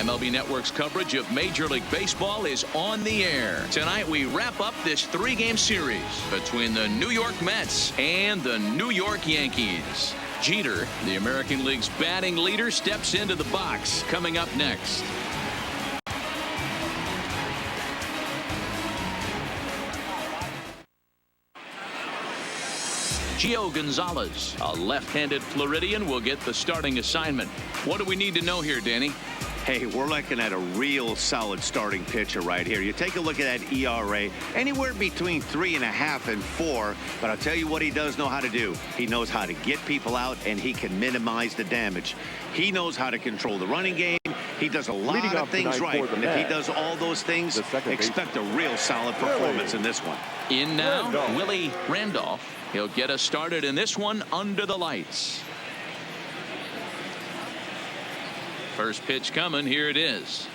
MLB Network's coverage of Major League Baseball is on the air. Tonight we wrap up this three-game series between the New York Mets and the New York Yankees. Jeter, the American League's batting leader, steps into the box. Coming up next. Gio Gonzalez, a left-handed Floridian, will get the starting assignment. What do we need to know here, Danny? Hey, we're looking at a real solid starting pitcher right here. You take a look at that ERA, anywhere between 3.5 and 4. But I'll tell you what he does know how to do. He knows how to get people out, and he can minimize the damage. He knows how to control the running game. He does a lot of things right. And if he does all those things, expect a real solid performance in this one. In now, Willie Randolph. He'll get us started in this one under the lights. First pitch coming. Here it is.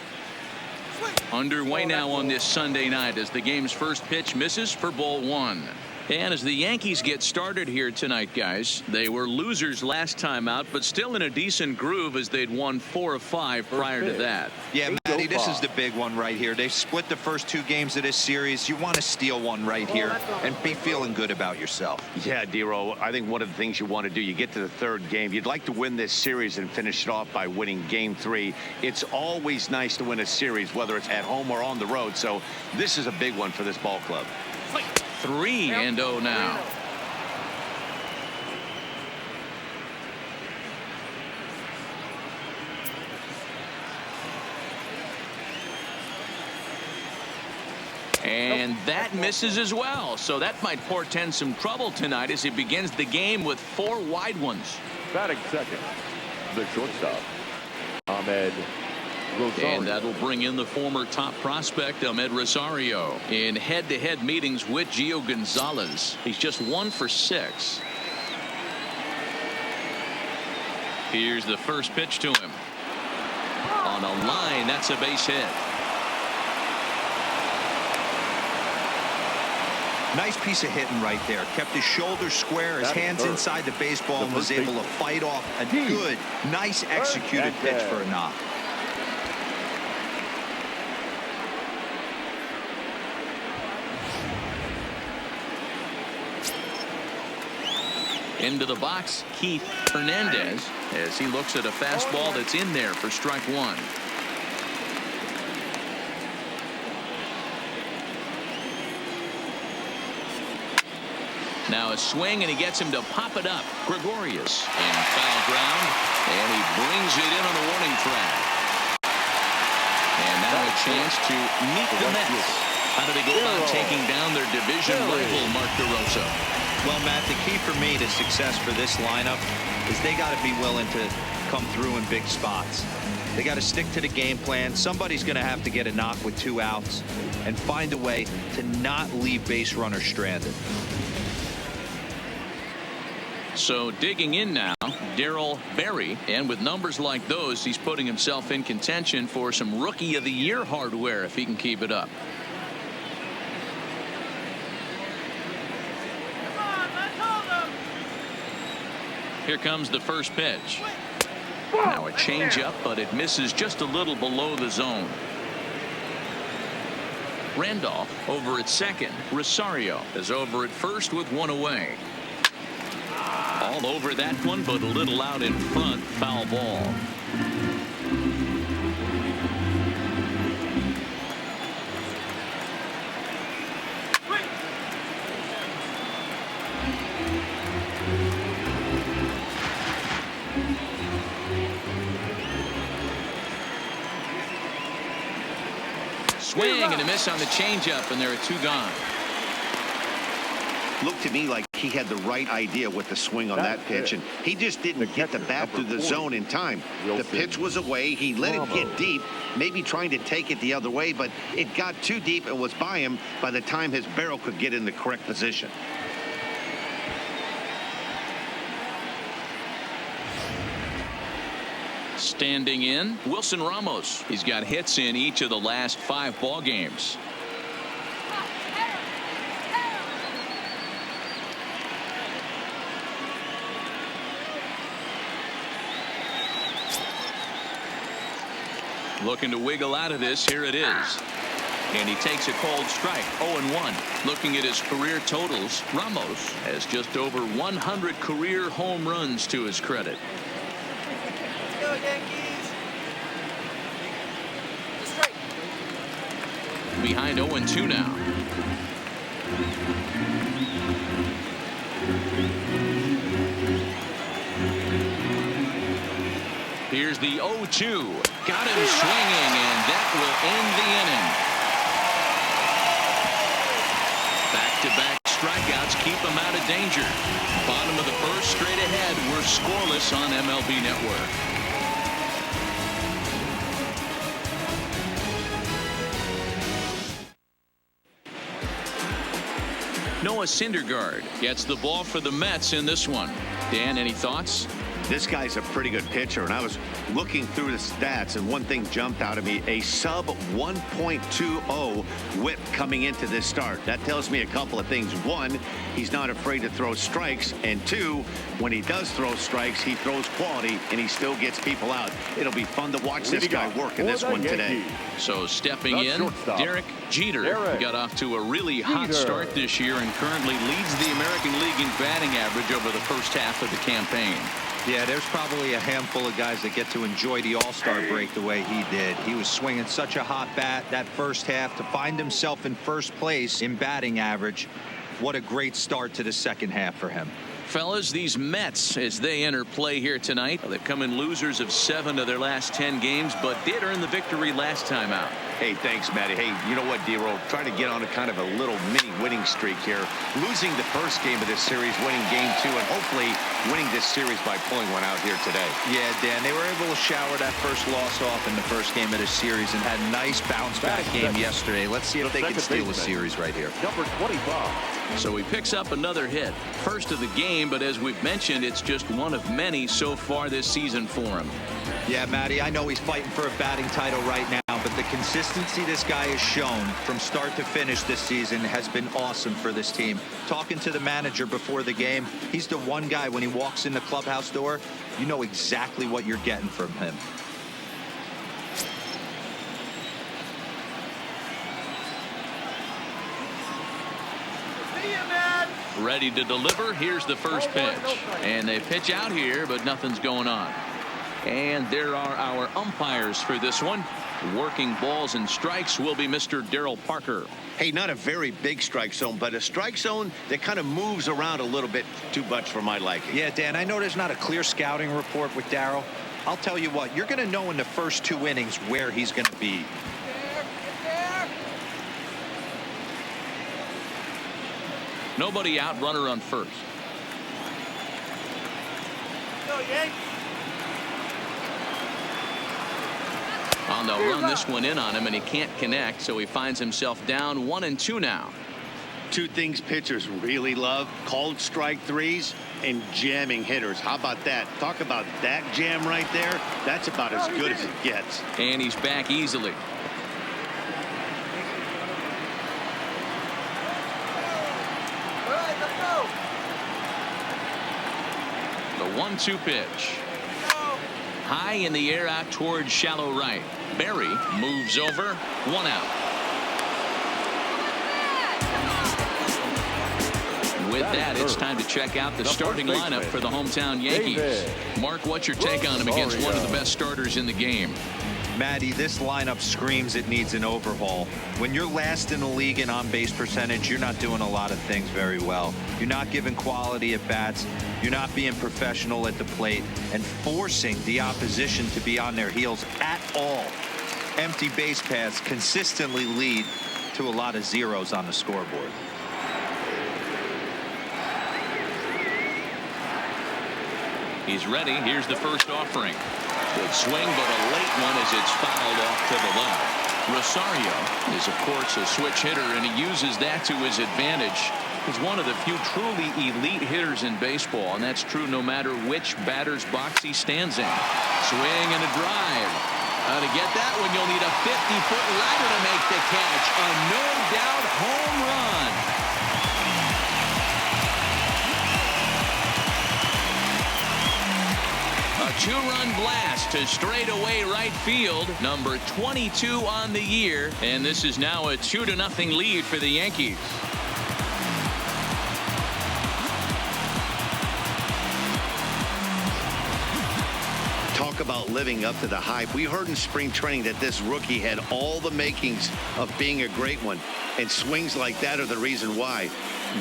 Underway now on this Sunday night as the game's first pitch misses for ball one. And as the Yankees get started here tonight, guys, they were losers last time out, but still in a decent groove as they'd won 4 of 5 prior to that. Yeah, Matty, this is the big one right here. They've split the first 2 games of this series. You want to steal one right here and be feeling good about yourself. Yeah, Dero, I think one of the things you want to do, you get to the 3rd game. You'd like to win this series and finish it off by winning game 3. It's always nice to win a series, whether it's at home or on the road. So this is a big one for this ball club. 3-0 now. And that misses as well. So that might portend some trouble tonight as he begins the game with 4 wide ones. Batting second, the shortstop, Ahmed. And that'll bring in the former top prospect, Ahmed Rosario, in head-to-head meetings with Gio Gonzalez. He's just 1 for 6. Here's the first pitch to him. On a line, that's a base hit. Nice piece of hitting right there. Kept his shoulders square, his hands inside the baseball, and was able to fight off a good, nice executed pitch for a knock. Into the box, Keith Hernandez, as he looks at a fastball that's in there for strike 1. Now a swing, and he gets him to pop it up. Gregorius in foul ground, and he brings it in on the warning track. And now a chance to meet the Mets. How do they go about taking down their division rival, Mark DeRosa? Well, Matt, the key for me to success for this lineup is they got to be willing to come through in big spots. They got to stick to the game plan. Somebody's going to have to get a knock with 2 outs and find a way to not leave base runners stranded. So digging in now, Darryl Berry, and with numbers like those, he's putting himself in contention for some Rookie of the Year hardware if he can keep it up. Here comes the first pitch. Now a changeup, but it misses just a little below the zone. Randolph over at second. Rosario is over at first with 1 away. All over that one, but a little out in front. Foul ball. Swing and a miss on the changeup, and there are 2 gone. Looked to me like he had the right idea with the swing on that pitch, and he just didn't get the bat through the zone in time. The pitch was away. He let it get deep, maybe trying to take it the other way, but it got too deep and was by him by the time his barrel could get in the correct position. Standing in, Wilson Ramos. He's got hits in each of the last 5 ball games. Looking to wiggle out of this. Here it is. And he takes a cold strike. 0-1. Looking at his career totals, Ramos has just over 100 career home runs to his credit. Go Yankees. Strike. Behind 0-2 now. Here's the 0-2. Got him swinging, and that will end the inning. Back-to-back strikeouts keep him out of danger. Bottom of the first, straight ahead. We're scoreless on MLB Network. Noah Syndergaard gets the ball for the Mets in this one. Dan, any thoughts? This guy's a pretty good pitcher, and I was looking through the stats, and one thing jumped out at me: a sub 1.20 whip coming into this start. That tells me a couple of things. One, he's not afraid to throw strikes, and two, when he does throw strikes, he throws quality, and he still gets people out. It'll be fun to watch this guy work in this one today. So stepping in, Derek Jeter got off to a really hot start this year and currently leads the American League in batting average over the first half of the campaign. Yeah, there's probably a handful of guys that get to enjoy the All-Star break the way he did. He was swinging such a hot bat that first half to find himself in first place in batting average. What a great start to the second half for him. Fellas, these Mets, as they enter play here tonight, they've come in losers of 7 of their last 10 games, but did earn the victory last time out. Hey, thanks, Matty. Hey, you know what, D-Roll? Trying to get on a kind of a little mini winning streak here. Losing the first game of this series, winning game 2, and hopefully winning this series by pulling one out here today. Yeah, Dan, they were able to shower that first loss off in the first game of the series and had a nice bounce-back game yesterday. Let's see if they can steal a series right here. Number 25. So he picks up another hit. First of the game, but as we've mentioned, it's just one of many so far this season for him. Yeah, Matty, I know he's fighting for a batting title right now, but the consistency this guy has shown from start to finish this season has been awesome for this team. Talking to the manager before the game, he's the one guy when he walks in the clubhouse door, you know exactly what you're getting from him. Ready to deliver. Here's the first pitch. And they pitch out here, but nothing's going on. And there are our umpires for this one. Working balls and strikes will be Mr. Darryl Parker. Hey, not a very big strike zone, but a strike zone that kind of moves around a little bit too much for my liking. Yeah, Dan, I know there's not a clear scouting report with Darryl. I'll tell you what, you're going to know in the first 2 innings where he's going to be. Nobody out, runner on first. Go Yankees. On the run this one in on him, and he can't connect, so he finds himself down 1-2 now. 2 things pitchers really love: called strike threes and jamming hitters. How about that? Talk about that jam right there. That's about as good as it gets. And he's back easily. The 1-2 pitch. High in the air out towards shallow right. Berry moves over. 1 out. With that, it's time to check out the starting lineup for the hometown Yankees. Mark, what's your take on him against one of the best starters in the game? Matty, this lineup screams it needs an overhaul. When you're last in the league in on-base percentage, you're not doing a lot of things very well. You're not giving quality at bats. You're not being professional at the plate and forcing the opposition to be on their heels at all. Empty base paths consistently lead to a lot of zeros on the scoreboard. He's ready. Here's the first offering. Good swing, but a late one as it's fouled off to the left. Rosario is, of course, a switch hitter, and he uses that to his advantage. He's one of the few truly elite hitters in baseball, and that's true no matter which batter's box he stands in. Swing and a drive. To get that one, you'll need a 50-foot ladder to make the catch. A no-doubt home run. A Two-run blast to straightaway right field. Number 22 on the year. And this is now a 2-0 lead for the Yankees. Talk about living up to the hype. We heard in spring training that this rookie had all the makings of being a great one. And swings like that are the reason why.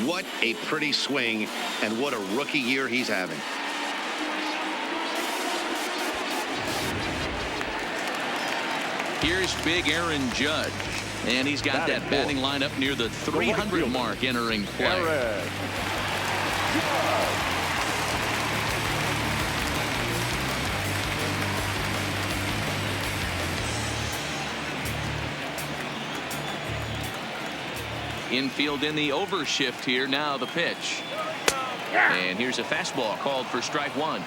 What a pretty swing, and what a rookie year he's having. Here's big Aaron Judge. And he's got that batting lineup near the 300 mark entering play. Infield in the overshift here. Now the pitch. And here's a fastball called for strike one.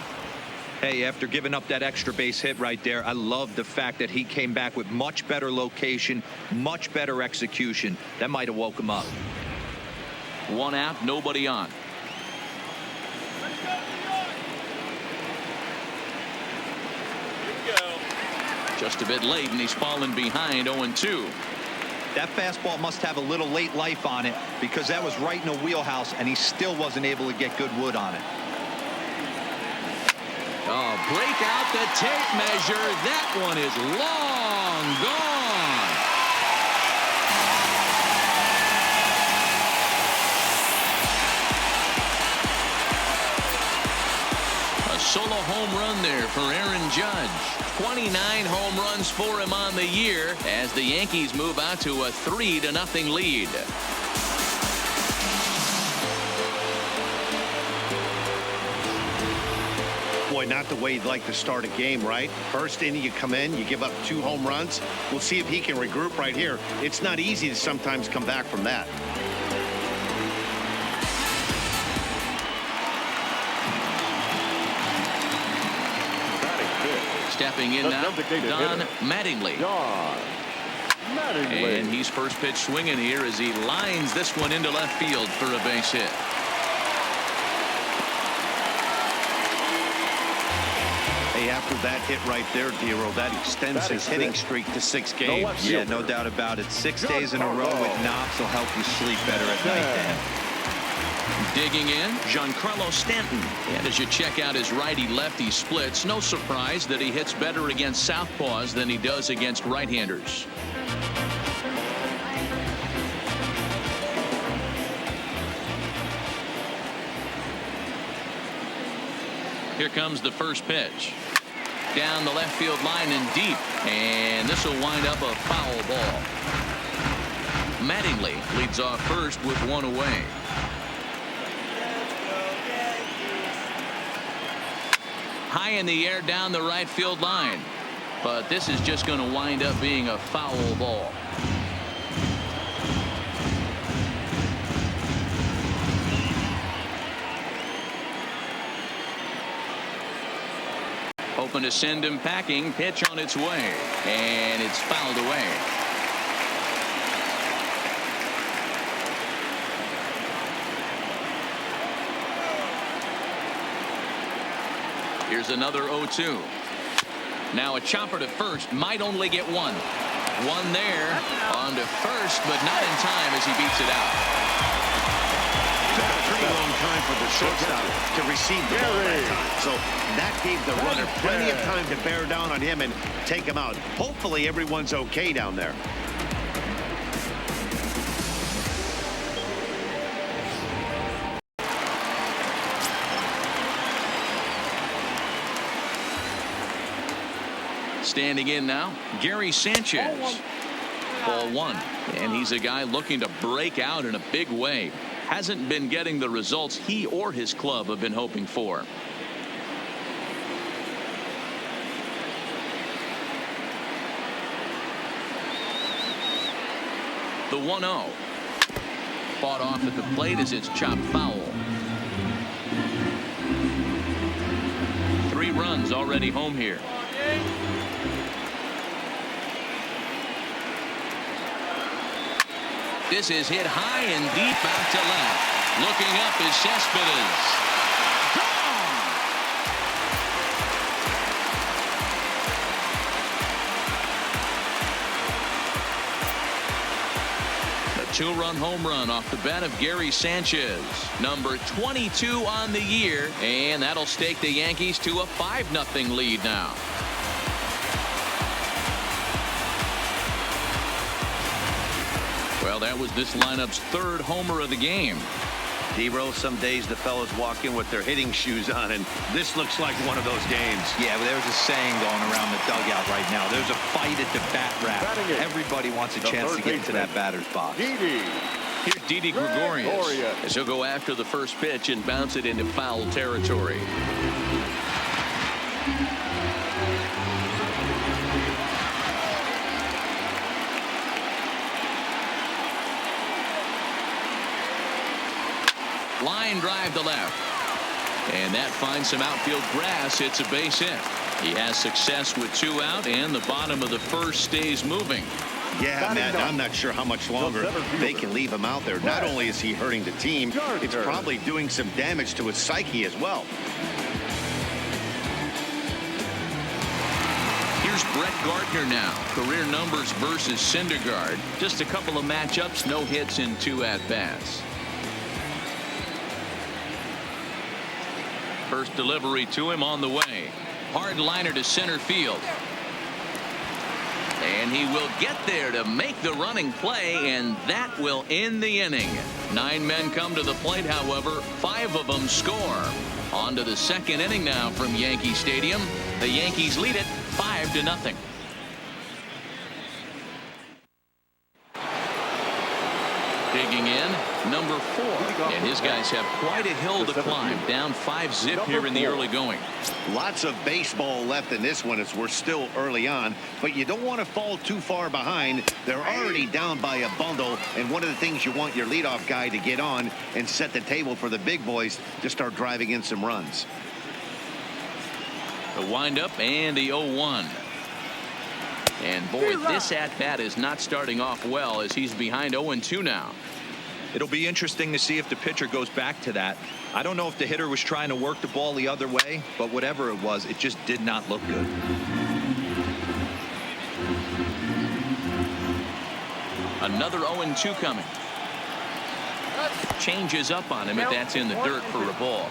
Hey, after giving up that extra base hit right there, I love the fact that he came back with much better location, much better execution. That might have woke him up. One out, nobody on. Just a bit late, and he's fallen behind 0-2. That fastball must have a little late life on it, because that was right in the wheelhouse, and he still wasn't able to get good wood on it. Oh, break out the tape measure. That one is long gone. A solo home run there for Aaron Judge. 29 home runs for him on the year as the Yankees move out to a 3-0 lead. Boy, not the way you'd like to start a game, right? First inning, you come in, you give up 2 home runs. We'll see if he can regroup right here. It's not easy to sometimes come back from that. Stepping in now, Don Mattingly. And he's first pitch swinging here as he lines this one into left field for a base hit. Hey, after that hit right there, Dero, that extends his hitting streak to 6 games. Yeah, no doubt about it. 6 days in a row with knocks will help you sleep better at night, Dan. Digging in, Giancarlo Stanton. And as you check out his righty-lefty splits, no surprise that he hits better against southpaws than he does against right-handers. Here comes the first pitch. Down the left field line and deep. And this will wind up a foul ball. Mattingly leads off first with one away. High in the air down the right field line. But this is just going to wind up being a foul ball. Hoping to send him packing. Pitch on its way. And it's fouled away. Here's another 0-2. Now a chopper to first. Might only get one. One there. On to first, but not in time as he beats it out. Took a pretty long time for the shortstop to receive the ball that time. So that gave the runner plenty of time to bear down on him and take him out. Hopefully everyone's okay down there. Standing in now, Gary Sanchez. Ball one. And he's a guy looking to break out in a big way. Hasn't been getting the results he or his club have been hoping for. The 1-0. Fought off at the plate as it's chopped foul. 3 runs already home here. This is hit high and deep out to left. Looking up is Cespedes. 2-run home run off the bat of Gary Sanchez, number 22 on the year, and that'll stake the Yankees to a 5-0 lead now. Well, that was this lineup's 3rd homer of the game. D-Rose, some days the fellas walk in with their hitting shoes on, and this looks like one of those games. Yeah, but there's a saying going around the dugout right now. There's a fight at the bat rack. Everybody wants a chance to get into that batter's box. Here's Didi Gregorius as he'll go after the first pitch and bounce it into foul territory. Line drive to left. And that finds some outfield grass. It's a base hit. He has success with 2 out, and the bottom of the first stays moving. Yeah, Matt, I'm not sure how much longer they can leave him out there. Not only is he hurting the team, it's probably doing some damage to his psyche as well. Here's Brett Gardner now. Career numbers versus Syndergaard. Just a couple of matchups, no hits in 2 at-bats. First delivery to him on the way. Hard liner to center field. And he will get there to make the running play, and that will end the inning. 9 men come to the plate, however, 5 of them score. On to the 2nd inning now from Yankee Stadium. The Yankees lead it 5-0. Digging in, number 4, and his guys have quite a hill to climb, down 5-zip here in the early going. Lots of baseball left in this one as we're still early on, but you don't want to fall too far behind. They're already down by a bundle, and one of the things you want your leadoff guy to get on and set the table for the big boys to start driving in some runs. The windup and the 0-1. And boy, this at-bat is not starting off well as he's behind 0-2 now. It'll be interesting to see if the pitcher goes back to that. I don't know if the hitter was trying to work the ball the other way, but whatever it was, it just did not look good. Another 0-2 coming. Changes up on him, and that's in the dirt for a ball.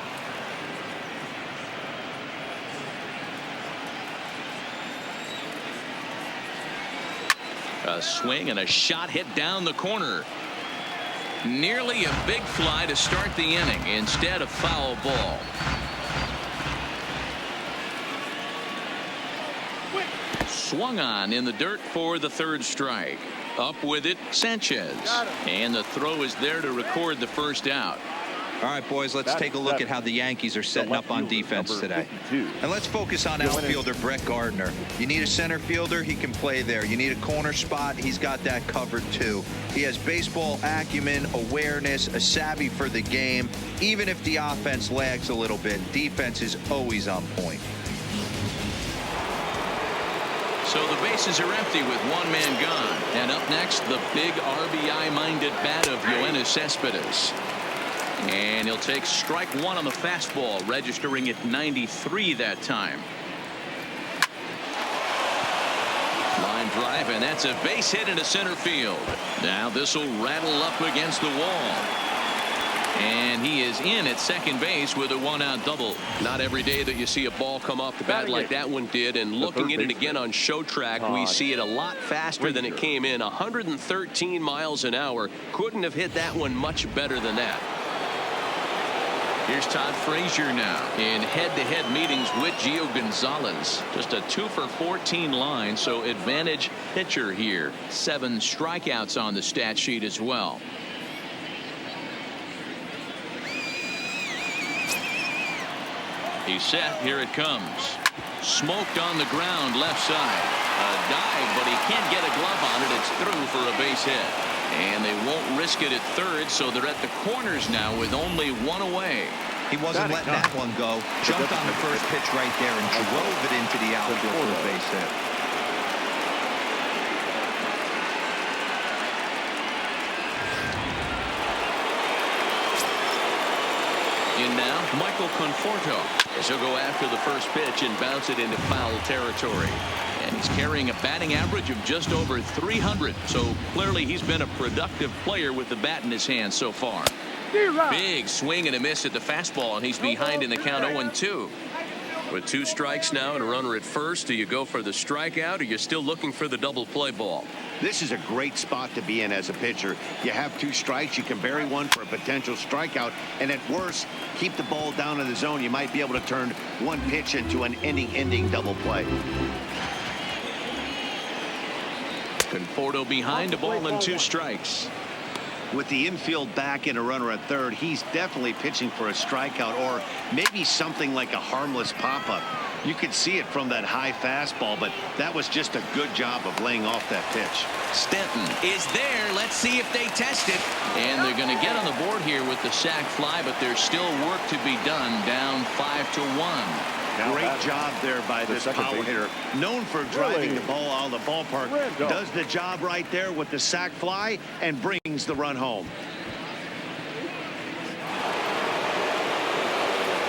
A swing and a shot hit down the corner. Nearly a big fly to start the inning. Instead, a foul ball. Swung on in the dirt for the 3rd strike. Up with it, Sanchez. And the throw is there to record the first out. All right, boys, let's take a look at how the Yankees are setting up on defense today. And let's focus on outfielder Brett Gardner. You need a center fielder, he can play there. You need a corner spot, he's got that covered too. He has baseball acumen, awareness, a savvy for the game. Even if the offense lags a little bit, defense is always on point. So the bases are empty with 1 man gone. And up next, the big RBI-minded bat of Yoenis Cespedes. And he'll take strike 1 on the fastball, registering at 93 that time. Line drive, and that's a base hit into center field. Now this will rattle up against the wall. And he is in at second base with a 1-out double. Not every day that you see a ball come off the bat like that one did. And looking at it again on show track, we see it a lot faster than it came in. 113 miles an hour. Couldn't have hit that one much better than that. Here's Todd Frazier now in head-to-head meetings with Gio Gonzalez. Just a 2-for-14 line, so advantage pitcher here. 7 strikeouts on the stat sheet as well. He's set. Here it comes. Smoked on the ground left side. A dive, but he can't get a glove on it. It's through for a base hit. And they won't risk it at 3rd, so they're at the corners now with only 1 away. He wasn't letting that one go. Jumped on the first pitch right there and drove it into the outfield for a base hit. In now, Michael Conforto as he'll go after the first pitch and bounce it into foul territory. And He's carrying a batting average of just over 300. So clearly he's been a productive player with the bat in his hand so far. Big swing and a miss at the fastball, and he's behind in the count 0-2. With 2 strikes now and a runner at first, do you go for the strikeout, or you're still looking for the double play ball? This is a great spot to be in as a pitcher. You have 2 strikes. You can bury one for a potential strikeout, and at worst, keep the ball down in the zone. You might be able to turn one pitch into an ending double play. Conforto behind, a ball and 2 strikes. With the infield back and a runner at third, he's definitely pitching for a strikeout or maybe something like a harmless pop-up. You could see it from that high fastball, but that was just a good job of laying off that pitch. Stanton is there. Let's see if they test it. And they're going to get on the board here with the sac fly, but there's still work to be done, down 5-1. Great job there by this power hitter. Known for driving the ball out of the ballpark. Does the job right there with the sac fly and brings the run home.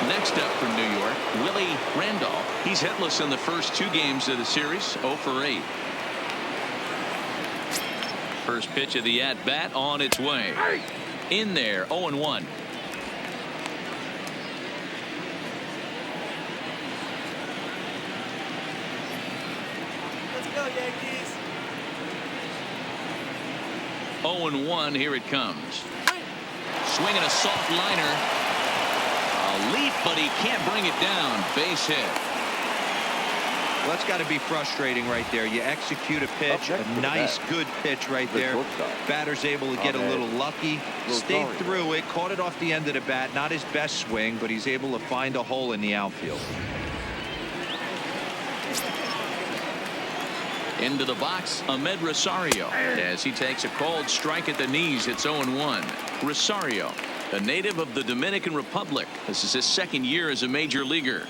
Next up from New York, Willie Randolph. He's hitless in the first 2 games of the series, 0 for 8. First pitch of the at-bat on its way. In there, 0-1. Let's go, Yankees. 0-1, here it comes. Swinging a soft liner. A leap, but he can't bring it down. Base hit. Well, that's got to be frustrating right there. You execute a pitch, a nice, good pitch right there. Batter's able to get a little lucky, stayed through it, caught it off the end of the bat. Not his best swing, but he's able to find a hole in the outfield. Into the box, Ahmed Rosario, as he takes a called strike at the knees. It's 0-1. Rosario, a native of the Dominican Republic. This is his 2nd year as a major leaguer.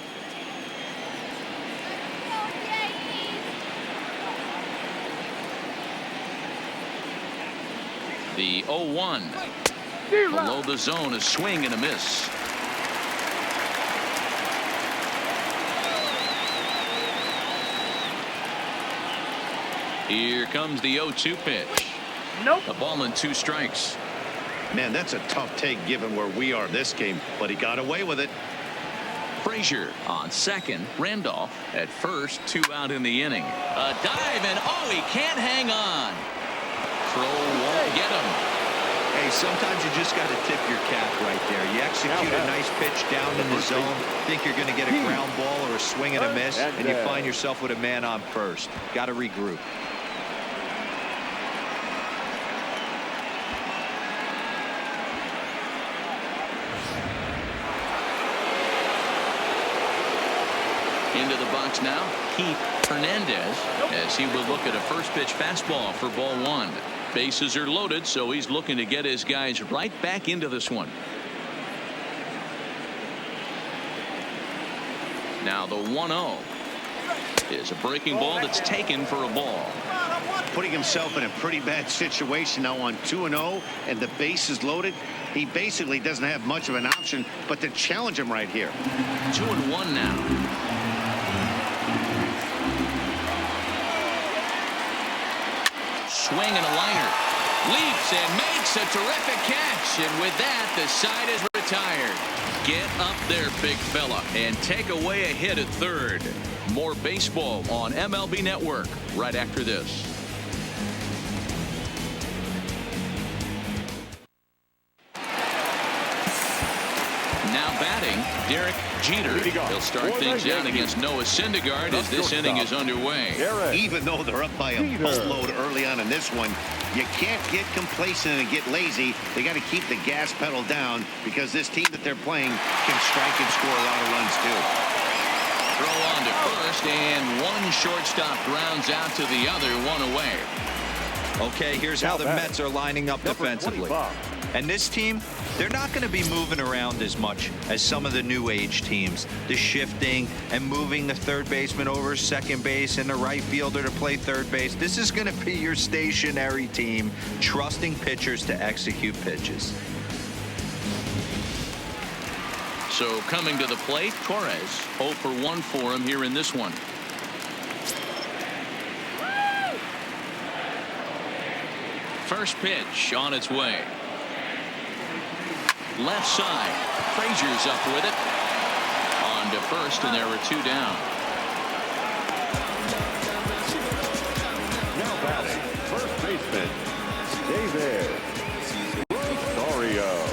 The 0-1. Below the zone, a swing and a miss. Here comes the 0-2 pitch. A ball and 2 strikes. Man, that's a tough take given where we are this game, but he got away with it. Frazier on second. Randolph at first. 2 out in the inning. A dive, and he can't hang on. Throw won't get him. Hey, sometimes you just got to tip your cap right there. You execute a nice pitch down in the zone, think you're going to get a ground ball or a swing and a miss, and you find yourself with a man on first. Got to regroup. Into the box now, Keith Hernandez, as he will look at a first pitch fastball for ball 1. Bases are loaded, so he's looking to get his guys right back into this one. Now the 1-0 is a breaking ball that's taken for a ball. Putting himself in a pretty bad situation now on 2-0, and the base is loaded. He basically doesn't have much of an option but to challenge him right here. 2-1 now. Swing and a liner. Leaps and makes a terrific catch. And with that, the side is retired. Get up there, big fella, and take away a hit at third. More baseball on MLB Network right after this. Now batting, Derek Jeter. He'll start things out against Noah Syndergaard as this inning is underway. Even though they're up by a boatload early on in this one, you can't get complacent and get lazy. They got to keep the gas pedal down because this team that they're playing can strike and score a lot of runs too. Throw on to first, and one shortstop grounds out to the other, 1 away. Okay, here's how the Mets are lining up defensively. And this team, they're not going to be moving around as much as some of the new age teams. The shifting and moving the third baseman over second base and the right fielder to play third base. This is going to be your stationary team, trusting pitchers to execute pitches. So coming to the plate, Torres, 0 for 1 for him here in this one. First pitch on its way. Left side. Frazier's up with it. On to first, and there were 2 down. Now batting, first baseman, David Rosario.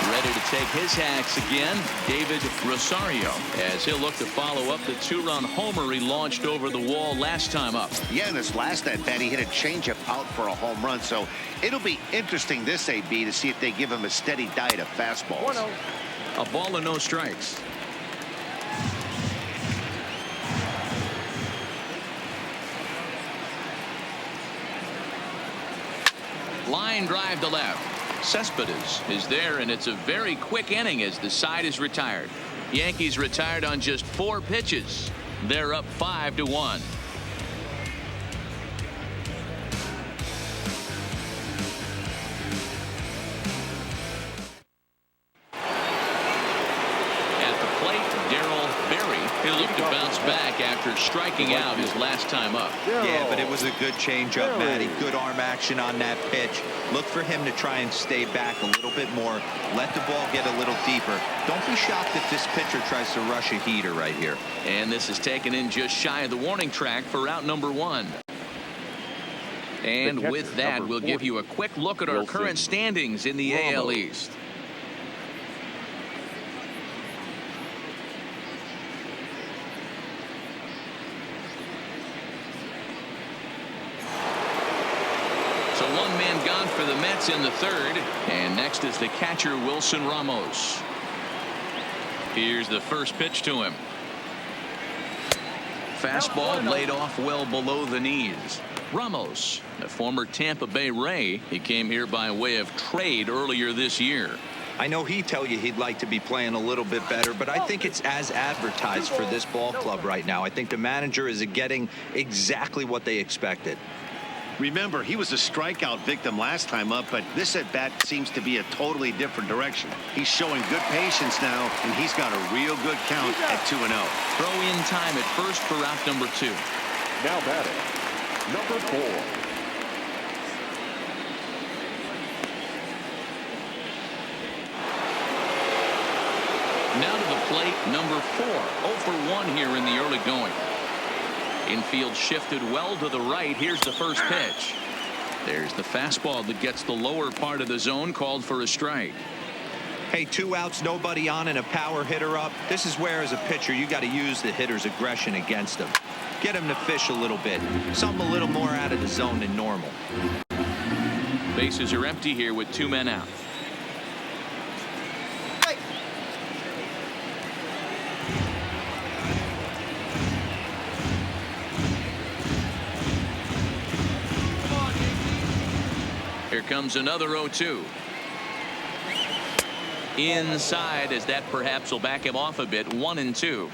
Ready to take his hacks again, David Rosario, as he'll look to follow up the 2-run homer he launched over the wall last time up. Yeah, in this last at-bat, he hit a changeup out for a home run, so it'll be interesting this AB to see if they give him a steady diet of fastballs. 1-0. A ball and no strikes. Line drive to left. Cespedes is there, and it's a very quick inning as the side is retired. Yankees retired on just 4 pitches. They're up 5-1. He'll look to bounce back after striking out his last time up. Yeah, but it was a good changeup, Matty. Good arm action on that pitch. Look for him to try and stay back a little bit more. Let the ball get a little deeper. Don't be shocked if this pitcher tries to rush a heater right here. And this is taken in just shy of the warning track for out number 1. And with that, we'll give you a quick look at our current standings in the AL East. So 1 man gone for the Mets in the 3rd, and next is the catcher Wilson Ramos. Here's the first pitch to him. Fastball laid off well below the knees. Ramos, a former Tampa Bay Ray, he came here by way of trade earlier this year. I know he'd tell you he'd like to be playing a little bit better, but I think it's as advertised for this ball club right now. I think the manager is getting exactly what they expected. Remember, he was a strikeout victim last time up, but this at-bat seems to be a totally different direction. He's showing good patience now, and he's got a real good count at 2-0. Throw in time at first for out number 2. Now batting, number 4. Now to the plate, number 4. 0 for 1 here in the early going. Infield shifted well to the right. Here's the first pitch. There's the fastball that gets the lower part of the zone, called for a strike. Hey, 2 outs, nobody on, and a power hitter up. This is where, as a pitcher, you got to use the hitter's aggression against him. Get him to fish a little bit. Something a little more out of the zone than normal. Bases are empty here with 2 men out. Here comes another 0-2. Inside, as that perhaps will back him off a bit. 1-2.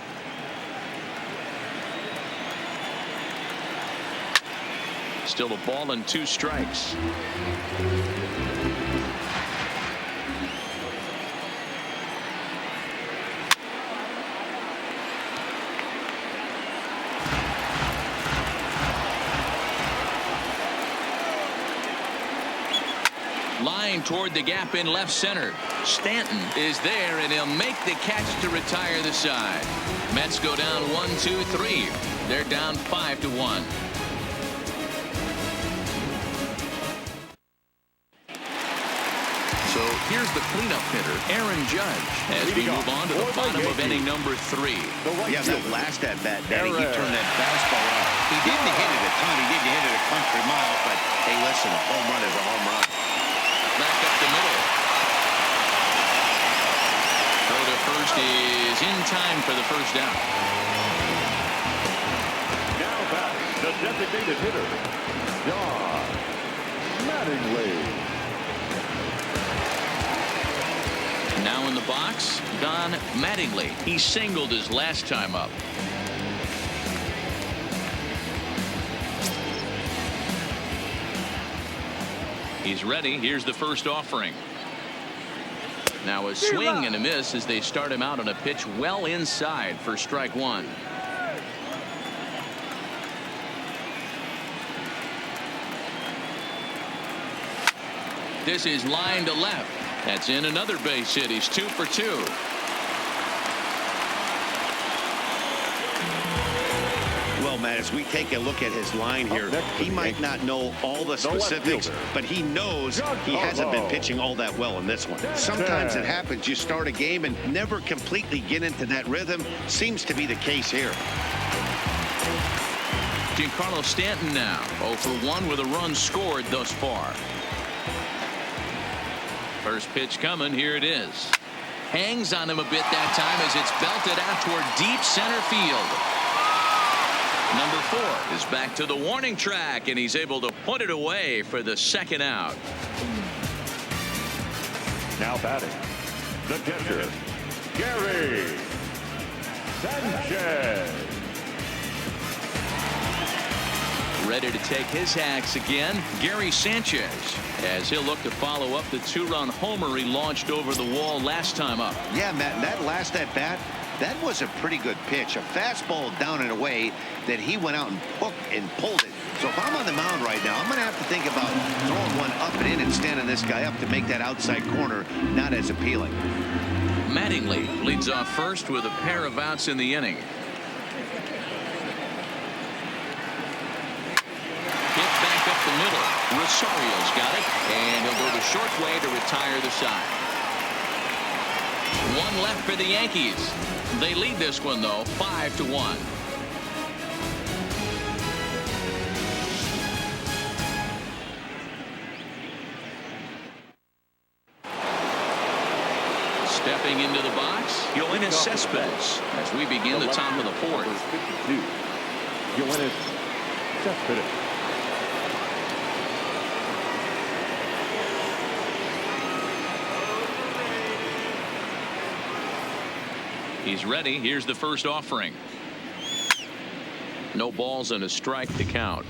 Still a ball and 2 strikes. Line toward the gap in left center. Stanton is there, and he'll make the catch to retire the side. Mets go down 1-2-3. They're down 5-1. So here's the cleanup hitter, Aaron Judge, as we move on to the bottom of inning number 3. Yeah, that last at-bat, Danny, he turned that fastball up. He didn't hit it a ton. He didn't hit it a country mile, but hey, listen, a home run is a home run. Back up the middle. Throw to first is in time for the first down. Now back, the designated hitter, Don Mattingly. Now in the box, Don Mattingly. He singled his last time up. He's ready. Here's the first offering. Now a swing and a miss as they start him out on a pitch well inside for strike 1. This is line to left. That's in another base hit. He's 2 for 2. Well, Matt, as we take a look at his line here, he might not know all the specifics, but he knows he hasn't been pitching all that well in this one. Sometimes it happens. You start a game and never completely get into that rhythm. Seems to be the case here. Giancarlo Stanton now 0 for 1 with a run scored thus far. First pitch coming. Here it is. Hangs on him a bit that time as it's belted out toward deep center field. Number 4 is back to the warning track, and he's able to put it away for the second out. Now batting, the catcher, Gary Sanchez. Ready to take his hacks again, Gary Sanchez, as he'll look to follow up the 2-run homer he launched over the wall last time up. Yeah, Matt, that last at bat, that was a pretty good pitch. A fastball down and away that he went out and pulled it. So if I'm on the mound right now, I'm going to have to think about throwing one up and in and standing this guy up to make that outside corner not as appealing. Mattingly leads off first with a pair of outs in the inning. Hit back up the middle. Rosario's got it, and he'll go the short way to retire the side. One left for the Yankees. They lead this one, though, 5-1. Stepping into the box, Yoenis Cespedes as we begin the top of the 4th. Yoenis Cespedes. He's ready. Here's the first offering. No balls and a strike to count.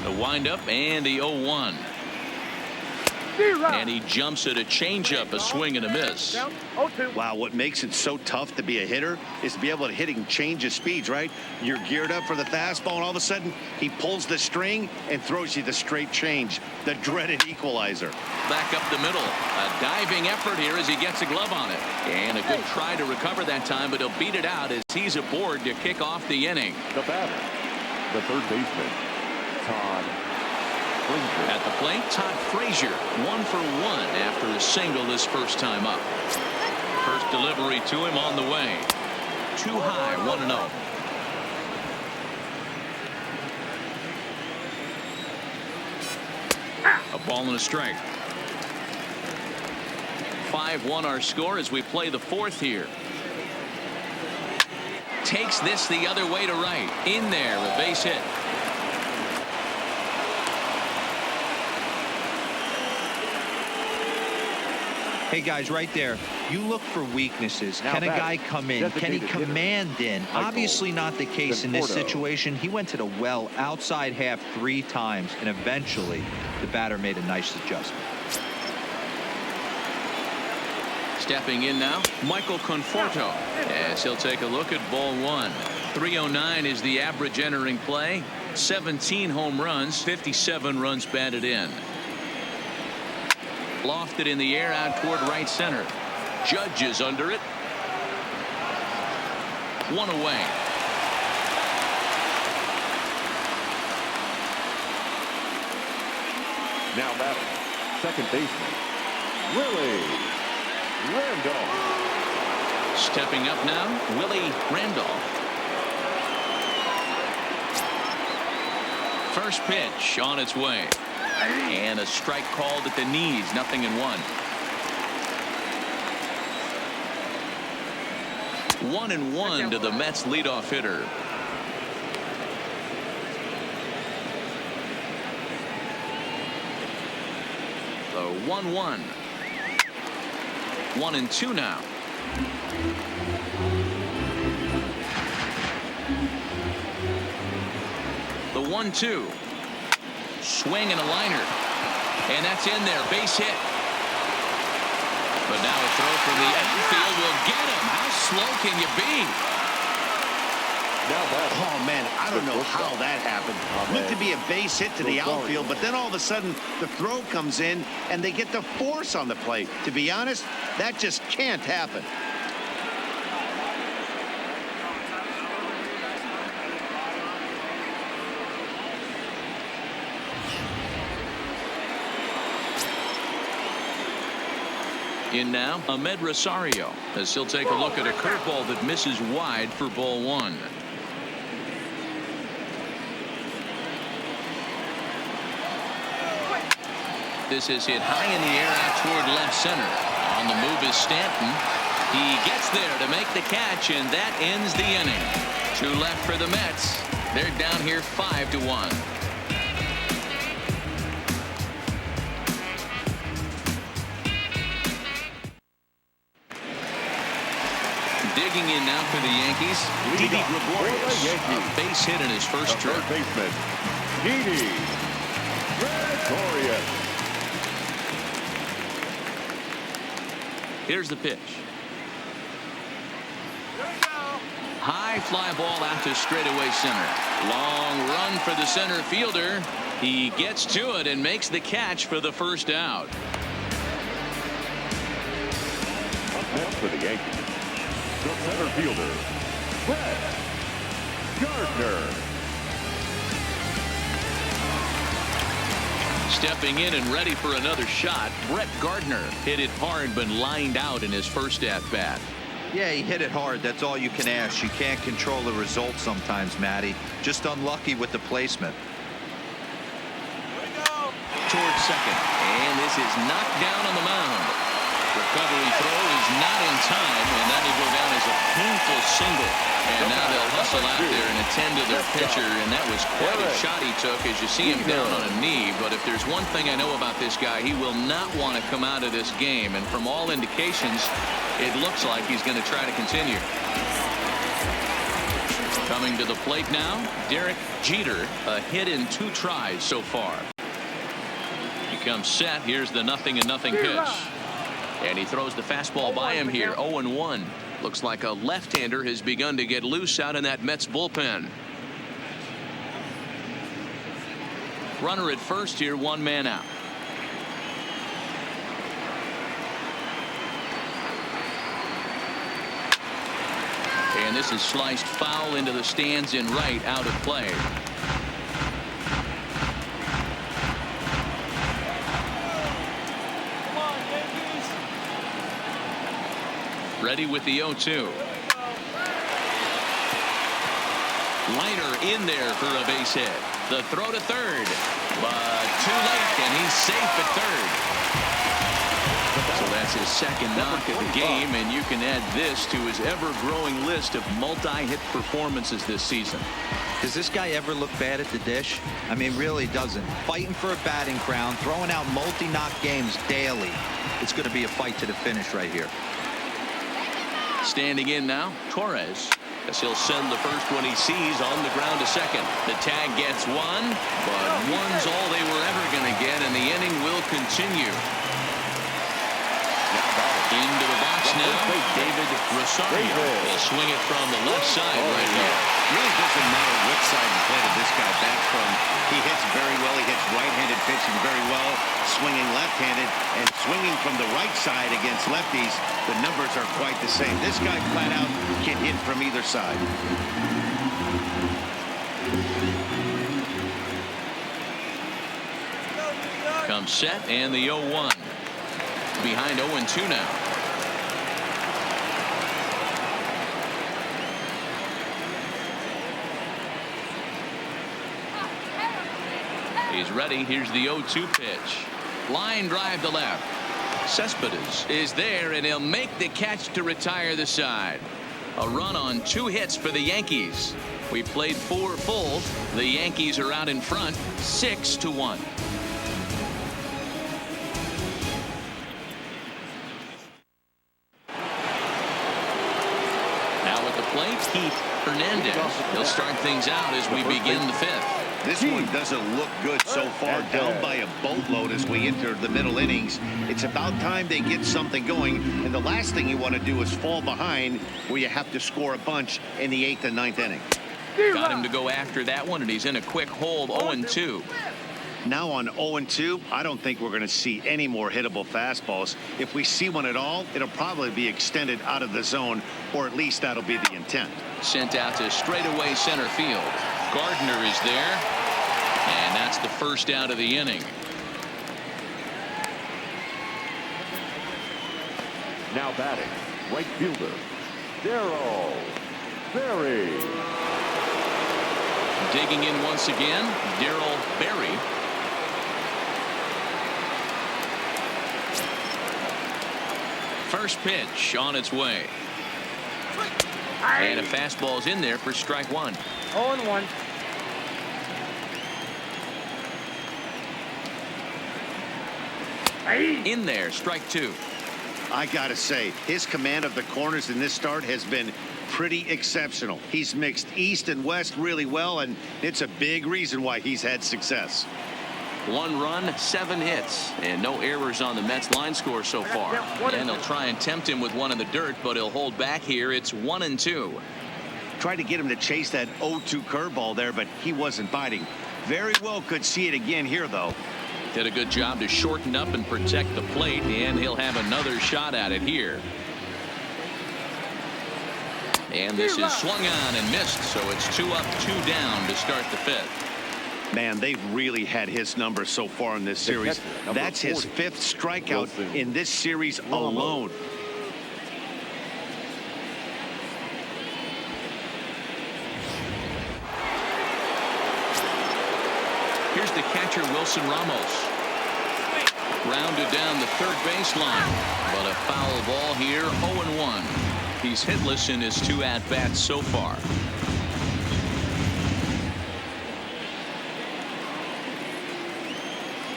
The windup and the 0-1. And he jumps at a changeup, a swing and a miss. Wow, what makes it so tough to be a hitter is to be able to hit and change his speeds, right? You're geared up for the fastball, and all of a sudden he pulls the string and throws you the straight change, the dreaded equalizer. Back up the middle. A diving effort here as he gets a glove on it. And a good try to recover that time, but he'll beat it out as he's aboard to kick off the inning. The batter, the third baseman, Todd Frazier. At the plate, Todd Frazier, 1 for 1 after a single his first time up. First delivery to him on the way. Too high, 1-0. A ball and a strike. 5-1 our score as we play the 4th here. Takes this the other way to right. In there, a base hit. Hey, guys, right there, you look for weaknesses. Can a guy come in? Can he command in? Obviously not the case in this situation. He went to the well outside half 3 times, and eventually the batter made a nice adjustment. Stepping in now, Michael Conforto, as he'll take a look at ball 1. 309 is the average entering play. 17 home runs, 57 runs batted in. Lofted in the air out toward right center. Judge is under it. 1 away. Now batting, second baseman, Willie Randolph. Stepping up now, Willie Randolph. First pitch on its way. And a strike called at the knees, 0-1. 1-1 to the Mets leadoff hitter. The 1-1. 1-2 now. The 1-2. Swing and a liner. And that's in there. Base hit. But now a throw from the outfield will get him. How slow can you be? Oh, man, I don't know how that happened. Looked to be a base hit to the outfield, but then all of a sudden the throw comes in and they get the force on the plate. To be honest, that just can't happen. In now, Ahmed Rosario, as he'll take a look at a curveball that misses wide for ball one. This is hit high in the air out toward left center. On the move is Stanton. He gets there to make the catch, and that ends the inning. 2 left for the Mets. They're down here 5-1. Digging in now for the Yankees, Didi Gregorius, a base hit in his first trip. Third baseman, Didi Gregorius. Here's the pitch. High fly ball out to straightaway center. Long run for the center fielder. He gets to it and makes the catch for the first out. Up next for the Yankees, the center fielder, Brett Gardner. Stepping in and ready for another shot, Brett Gardner hit it hard but lined out in his first at-bat. Yeah, he hit it hard. That's all you can ask. You can't control the result sometimes, Matty. Just unlucky with the placement. Towards second, and this is knocked down on the mound. Recovery throw is not in time, and that will go down as a painful single. And now they'll hustle out there and attend to their pitcher, and that was quite a shot he took as you see him down on a knee. But if there's one thing I know about this guy, he will not want to come out of this game. And from all indications, it looks like he's going to try to continue. Coming to the plate now, Derek Jeter, a hit in 2 tries so far. He comes set. Here's the 0-0 pitch. And he throws the fastball by him here. 0-1. Looks like a left-hander has begun to get loose out in that Mets bullpen. Runner at first here, 1 man out. And this is sliced foul into the stands in right, out of play. Ready with the 0-2. Liner in there for a base hit. The throw to third, but too late, and he's safe at third. So that's his second knock of the game, and you can add this to his ever-growing list of multi-hit performances this season. Does this guy ever look bad at the dish? I mean, really doesn't. Fighting for a batting crown, throwing out multi-knock games daily. It's going to be a fight to the finish right here. Standing in now, Torres, as he'll send the first one he sees on the ground to second. The tag gets 1, but 1's all they were ever going to get, and the inning will continue. Into the box now, David Rosario. He'll swing it from the left side right here. Really doesn't matter which side the plate of this guy bats from. He hits very well. He hits right-handed pitching very well, swinging left-handed, and swinging from the right side against lefties. The numbers are quite the same. This guy flat out can hit from either side. Comes set, and the 0-1. Behind 0-2 now. He's ready. Here's the 0-2 pitch. Line drive to left. Cespedes is there, and he'll make the catch to retire the side. A run on 2 hits for the Yankees. We played 4 full. The Yankees are out in front, 6-1. Now at the plate, Keith Hernandez. He'll start things out as we begin the 5th. This one doesn't look good so far, down by a boatload as we enter the middle innings. It's about time they get something going, and the last thing you want to do is fall behind where you have to score a bunch in the 8th and 9th inning. Got him to go after that one, and he's in a quick hold. 0-2. Now on 0-2, I don't think we're going to see any more hittable fastballs. If we see one at all, it'll probably be extended out of the zone, or at least that'll be the intent. Sent out to straightaway center field. Gardner is there, and that's the first out of the inning. Now batting, right fielder, Darryl Berry. Digging in once again, Darryl Berry. First pitch on its way. And a fastball's in there for strike one. 0-1. In there, strike two. I gotta say, his command of the corners in this start has been pretty exceptional. He's mixed east and west really well, and it's a big reason why he's had success. 1 run, 7 hits, and no errors on the Mets line score so far. And they'll try and tempt him with one in the dirt, but he'll hold back here. It's 1-2. Tried to get him to chase that 0-2 curveball there, but he wasn't biting. Very well could see it again here, though. Did a good job to shorten up and protect the plate, and he'll have another shot at it here. And this is swung on and missed, so it's 2 up, 2 down to start the 5th. Man, they've really had his number so far in this series. That's his 5th strikeout in this series alone. Here's the catcher, Wilson Ramos. Rounded down the third baseline, but a foul ball here. 0-1. He's hitless in his 2 at-bats so far.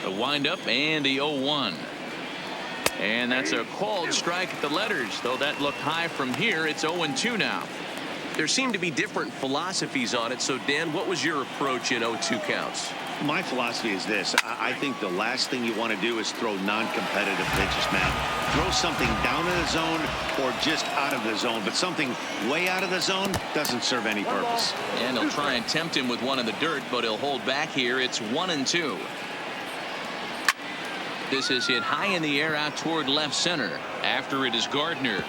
A windup and the 0-1. And that's a called strike at the letters, though that looked high from here. It's 0-2 now. There seem to be different philosophies on it. So, Dan, what was your approach in 0-2 counts? My philosophy is this. I think the last thing you want to do is throw non-competitive pitches, man. Throw something down in the zone or just out of the zone, but something way out of the zone doesn't serve any purpose. And he'll try and tempt him with one in the dirt, but he'll hold back here. It's 1-2. This is hit high in the air out toward left center. After it is Gardner.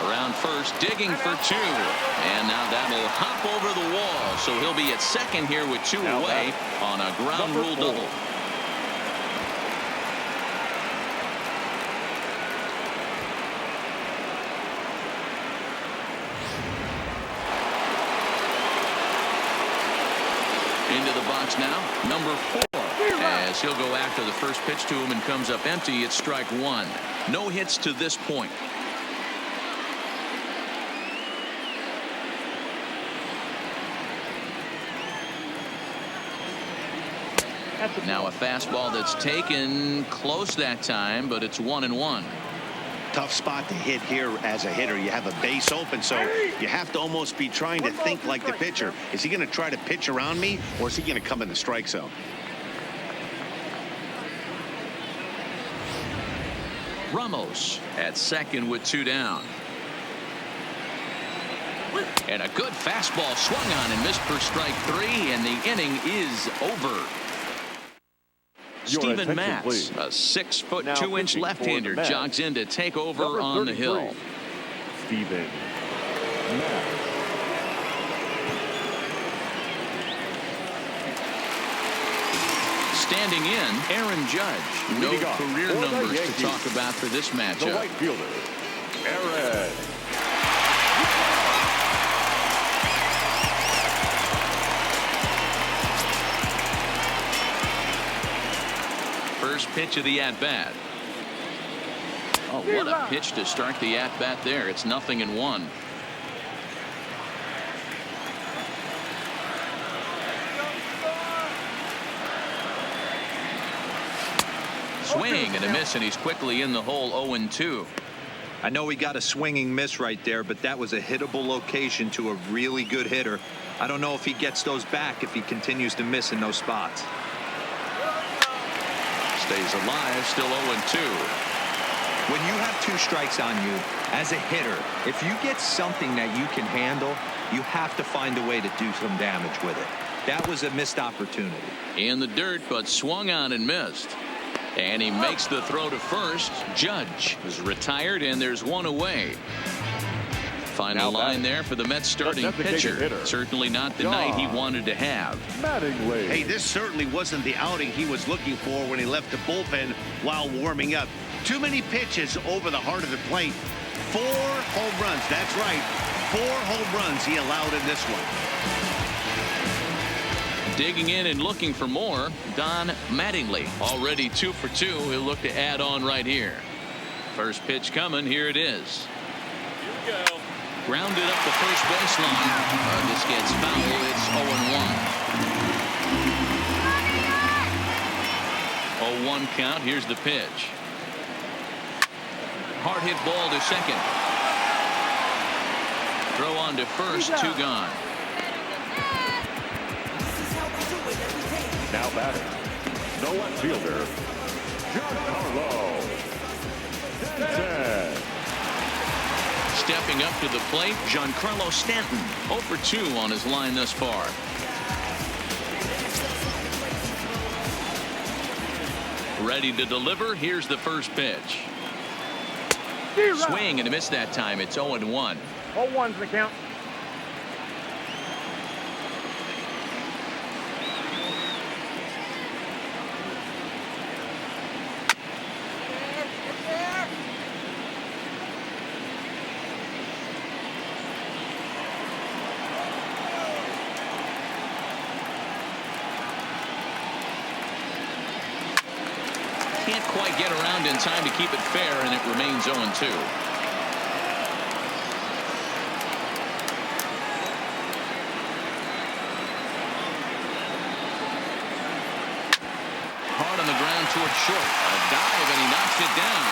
Around first, digging for 2. And now that'll hop over the wall. So he'll be at second here with 2 away on a ground rule double. Into the box now, number 4. As he'll go after the first pitch to him and comes up empty. It's strike 1. No hits to this point. Now a fastball that's taken close that time, but it's 1-1. Tough spot to hit here as a hitter. You have a base open, so you have to almost be trying to think like the pitcher. Is he going to try to pitch around me, or is he going to come in the strike zone? Ramos at second with 2 down. And a good fastball swung on and missed for strike 3, and the inning is over. Steven Matz, a 6'2" left-hander, jogs in to take over on the hill. Steven Matz. Standing in, Aaron Judge. No career numbers to talk about for this matchup. The right fielder, Aaron. First pitch of the at-bat. Oh, what a pitch to start the at-bat there. It's 0-1. Swing and a miss, and he's quickly in the hole. 0-2. I know he got a swinging miss right there, but that was a hittable location to a really good hitter. I don't know if he gets those back if he continues to miss in those spots. Stays alive, still 0-2. When you have 2 strikes on you as a hitter, if you get something that you can handle, You have to find a way to do some damage with it. That was a missed opportunity. In the dirt, but swung on and missed. And he makes the throw to first. Judge is retired, and there's one away. Final line there for the Mets starting pitcher. Certainly not the night he wanted to have. Hey, this certainly wasn't the outing he was looking for when he left the bullpen while warming up. Too many pitches over the heart of the plate. 4 home runs. That's right. 4 home runs he allowed in this one. Digging in and looking for more, Don Mattingly. Already 2 for 2. He'll look to add on right here. First pitch coming. Here it is. Here we go. Grounded up the first baseline. This gets foul. It's 0-1. 0-1 count. Here's the pitch. Hard hit ball to second. Throw on to first. 2 gone. Now batting, the left fielder, Giancarlo Stanton. Stepping up to the plate, Giancarlo Stanton. 0 for 2 on his line thus far. Ready to deliver. Here's the first pitch. Swing and a miss that time. It's 0-1. 0-1's the count. Can't quite get around in time to keep it fair, and it remains 0-2. Hard on the ground towards short. A dive, and he knocks it down.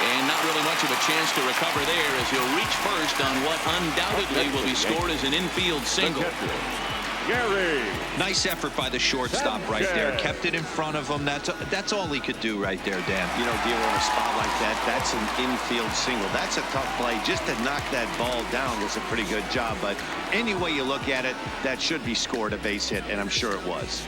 And not really much of a chance to recover there as he'll reach first on what undoubtedly will be scored as an infield single. Gary. Nice effort by the shortstop right there. Kept it in front of him. That's all he could do right there, Dan. You know, dealing on a spot like that, that's an infield single. That's a tough play. Just to knock that ball down was a pretty good job. But any way you look at it, that should be scored a base hit, and I'm sure it was.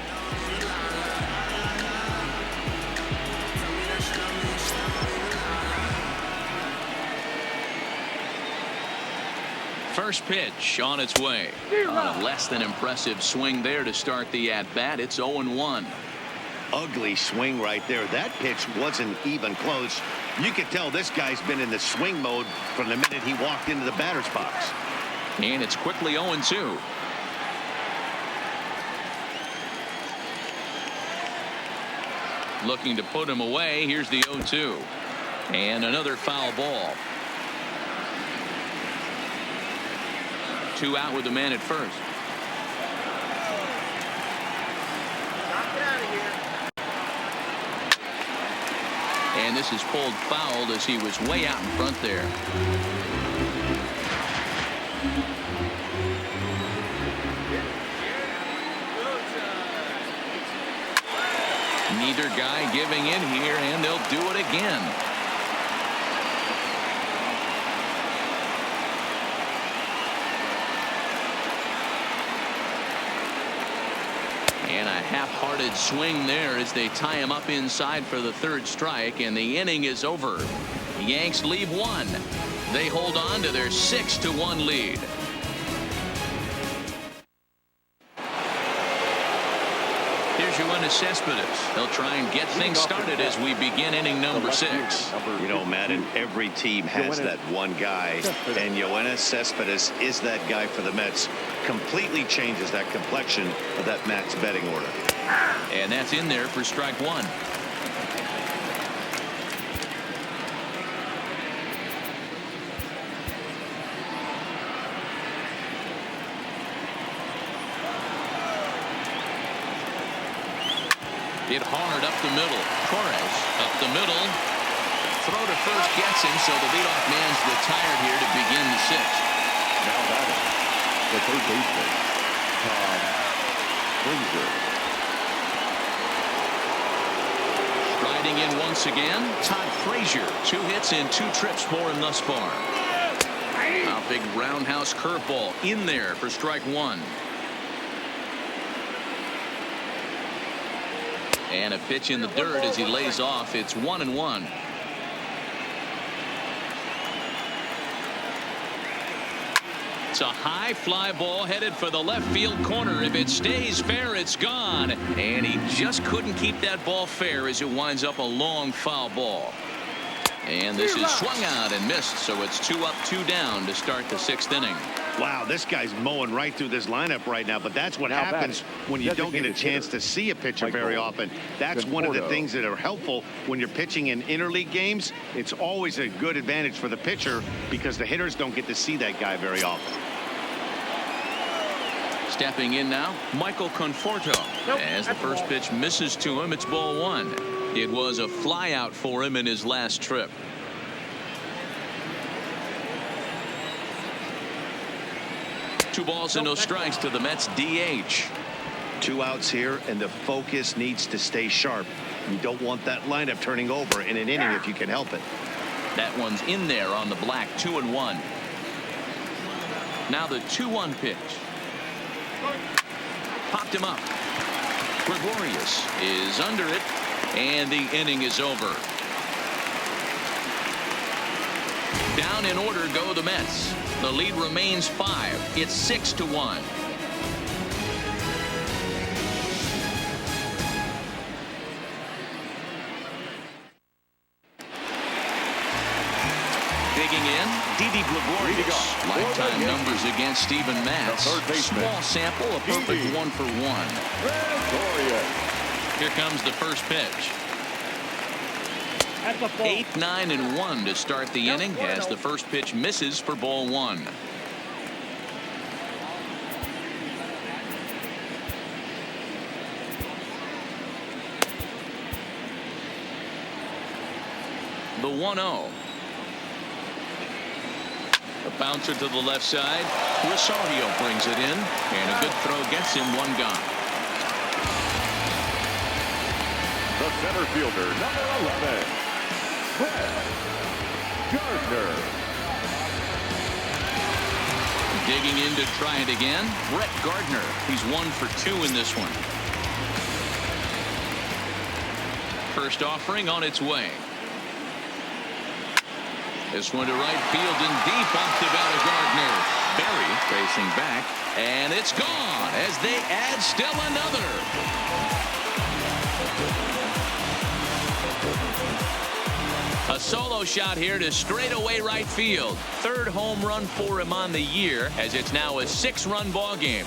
First pitch on its way. A less than impressive swing there to start the at-bat. It's 0-1. Ugly swing right there. That pitch wasn't even close. You could tell this guy's been in the swing mode from the minute he walked into the batter's box. And it's quickly 0-2. Looking to put him away. Here's the 0-2. And another foul ball. 2 out with the man at first. Get out of here. And this is pulled fouled as he was way out in front there. Neither guy giving in here, and they'll do it again. And a half-hearted swing there as they tie him up inside for the 3rd strike, and the inning is over. The Yanks leave 1. They hold on to their 6-1 lead. Here's your Cespedes. They'll try and get things started as we begin inning number 6. You know, Madden, every team has that one guy, and Yoenis Cespedes is that guy for the Mets. Completely changes that complexion of that Mets betting order. And that's in there for strike 1. Hit hard up the middle. Torres up the middle. Throw to first gets him, so the leadoff man's retired here to begin the 6th. Now batting, the third baseman, Todd Frazier. Striding in once again, Todd Frazier. 2 hits and 2 trips for him thus far. Now big roundhouse curveball in there for strike one. And a pitch in the dirt as he lays off. It's 1-1. It's a high fly ball headed for the left field corner. If it stays fair, it's gone. And he just couldn't keep that ball fair as it winds up a long foul ball. And this is swung out and missed, so it's 2 up, 2 down to start the 6th inning. Wow, this guy's mowing right through this lineup right now, but that's what happens when you don't get a chance to see a pitcher very often. That's one of the things that are helpful when you're pitching in interleague games. It's always a good advantage for the pitcher because the hitters don't get to see that guy very often. Stepping in now, Michael Conforto. As the first pitch misses to him, it's ball 1. It was a fly out for him in his last trip. Two balls and no strikes to the Mets DH. 2 outs here, and the focus needs to stay sharp. You don't want that lineup turning over in an inning if you can help it. That one's in there on the black. 2-1. Now the 2-1 pitch. Popped him up. Gregorius is under it, and the inning is over. Down in order go the Mets. The lead remains 5. It's 6-1. Digging in, Didi Gregorius. Lifetime numbers against Steven Matz. Small sample, a perfect 1-for-1. Here comes the first pitch. 8, 9, and 1 to start the inning as the first pitch misses for ball 1. The 1-0. A bouncer to the left side. Rosario brings it in, and a good throw gets him 1 gone. The center fielder, number 11, Brett Gardner. Digging in to try it again, Brett Gardner. He's 1 for 2 in this one. First offering on its way. This one to right field and deep off the bat of Gardner. Berry facing back, and it's gone as they add still another. A solo shot here to straightaway right field. 3rd home run for him on the year as it's now a 6-run ball game.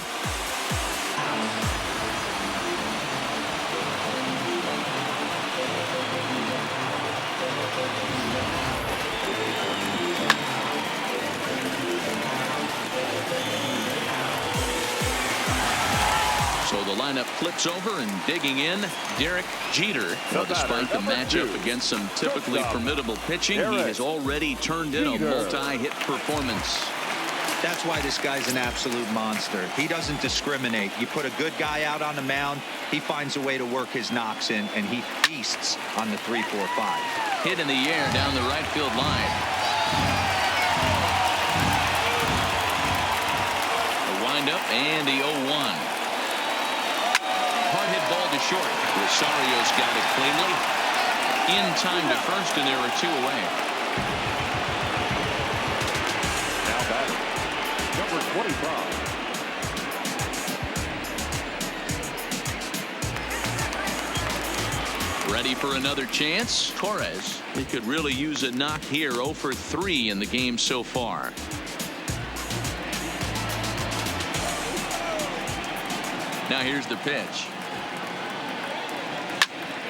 So the lineup flips over, and digging in, Derek Jeter. Despite the matchup against some typically formidable pitching, he has already turned in a multi-hit performance. That's why this guy's an absolute monster. He doesn't discriminate. You put a good guy out on the mound, he finds a way to work his knocks in, and he feasts on the 3, 4, 5. Hit in the air down the right field line. The windup and the 0-1. Hard hit ball to short. Rosario's got it cleanly. In time to first, and there are 2 away. Now batting, number 25. Ready for another chance. Torres. He could really use a knock here. 0 for 3 in the game so far. Now here's the pitch.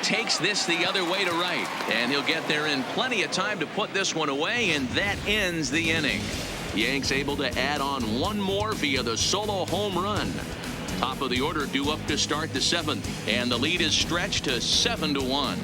Takes this the other way to right, and he'll get there in plenty of time to put this one away, and that ends the inning. Yanks able to add on 1 more via the solo home run. Top of the order due up to start the 7th, and the lead is stretched to 7-1.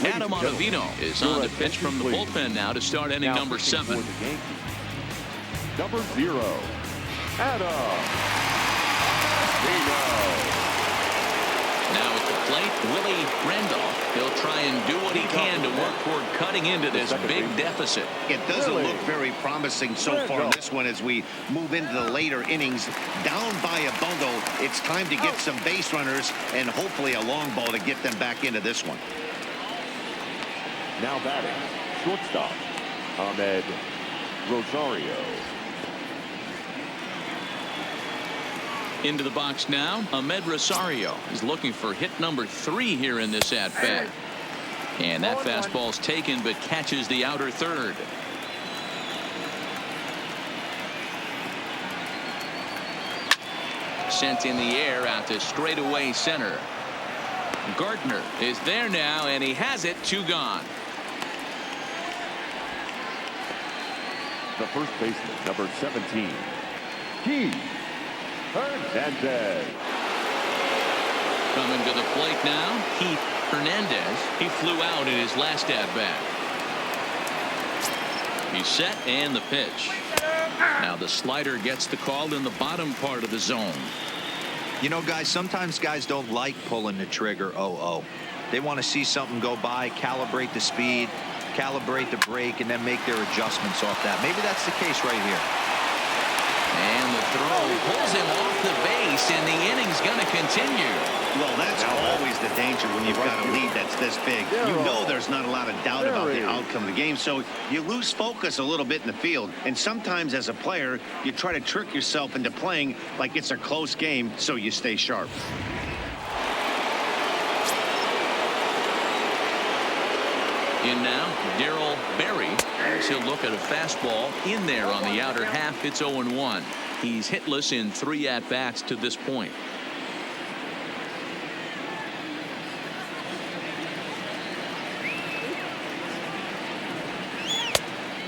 Adam Ottavino is on the pitch from the bullpen now to start inning number 7. Number 0, Adam Ottavino. Now at the plate, Willie Randolph. He'll try and do what he can to work toward cutting into this big deficit. It doesn't look very promising so far in this one as we move into the later innings. Down by a bundle, it's time to get some base runners and hopefully a long ball to get them back into this one. Now batting, shortstop, Ahmed Rosario. Into the box now, Ahmed Rosario is looking for hit number 3 here in this at-bat. And that fastball's taken but catches the outer third. Sent in the air out to straightaway center. Gardner is there now, and he has it. 2 gone. The first baseman, number 17, Keith Hernandez. Coming to the plate now, Keith Hernandez. He flew out in his last at-bat. He's set, and the pitch. Now the slider gets the call in the bottom part of the zone. You know, guys, sometimes guys don't like pulling the trigger. They want to see something go by, calibrate the speed, calibrate the brake, and then make their adjustments off that. Maybe that's the case right here. And the throw pulls him off the base, and the inning's going to continue. Well, that's always the danger when you've got a lead that's this big. You know there's not a lot of doubt about the outcome of the game, so you lose focus a little bit in the field. And sometimes as a player, you try to trick yourself into playing like it's a close game so you stay sharp. In now, Darryl Berry, as he'll look at a fastball in there on the outer half. It's 0-1. He's hitless in 3 at-bats to this point.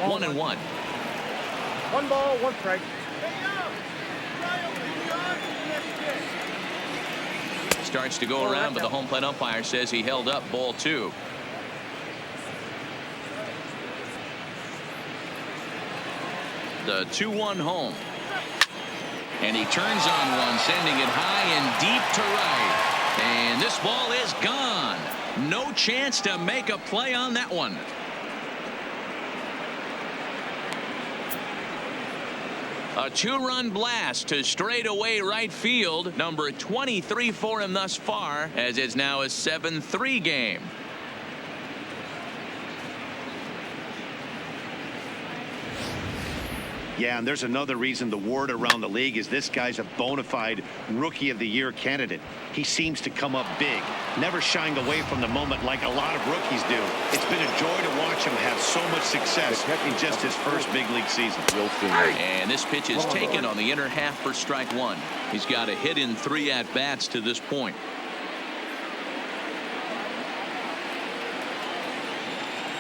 One and one. 1 ball, 1 strike. Starts to go around, but the home plate umpire says he held up. Ball 2. The 2-1 home. And he turns on one, sending it high and deep to right. And this ball is gone. No chance to make a play on that one. A 2-run blast to straightaway right field. Number 23 for him thus far, as it's now a 7-3 game. Yeah, and there's another reason the word around the league is this guy's a bona fide Rookie of the Year candidate. He seems to come up big, never shying away from the moment like a lot of rookies do. It's been a joy to watch him have so much success in just his first big league season. And this pitch is taken on the inner half for strike 1. He's got a hit in 3 at-bats to this point.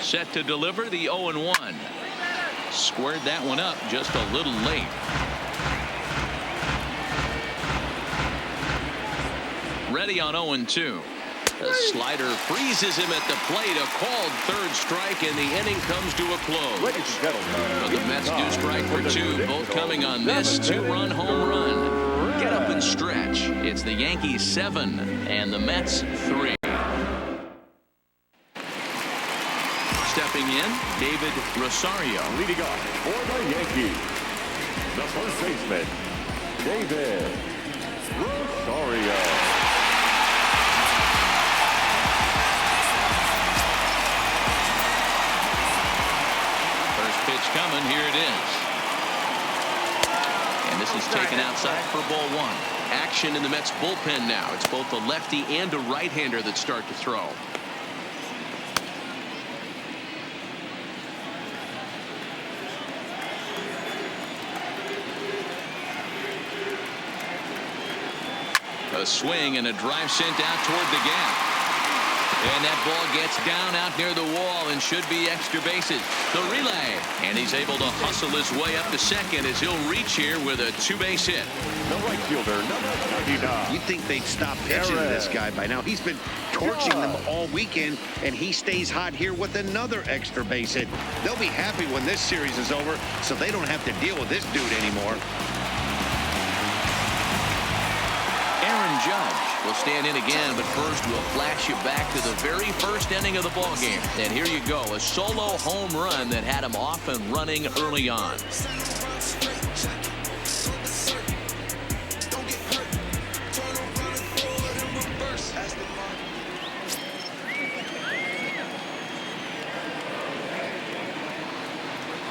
Set to deliver the 0-1. Squared that one up just a little late. Ready on 0-2. The slider freezes him at the plate. A called 3rd strike, and the inning comes to a close. But the Mets do strike for 2, both coming on this 2-run home run. Get up and stretch. It's the Yankees 7 and the Mets 3. Stepping in, David Rosario. Leading off for the Yankees, the first baseman, David Rosario. First pitch coming. Here it is. And this is taken outside for ball 1. Action in the Mets bullpen now. It's both a lefty and a right-hander that start to throw. A swing and a drive sent out toward the gap. And that ball gets down out near the wall and should be extra bases. The relay. And he's able to hustle his way up to second as he'll reach here with a 2-base hit. The right fielder, number 99. You'd think they'd stop pitching to this guy by now. He's been torching them all weekend, and he stays hot here with another extra base hit. They'll be happy when this series is over, so they don't have to deal with this dude anymore. Aaron Judge will stand in again, but first we'll flash you back to the very first inning of the ball game. And here you go, a solo home run that had him off and running early on.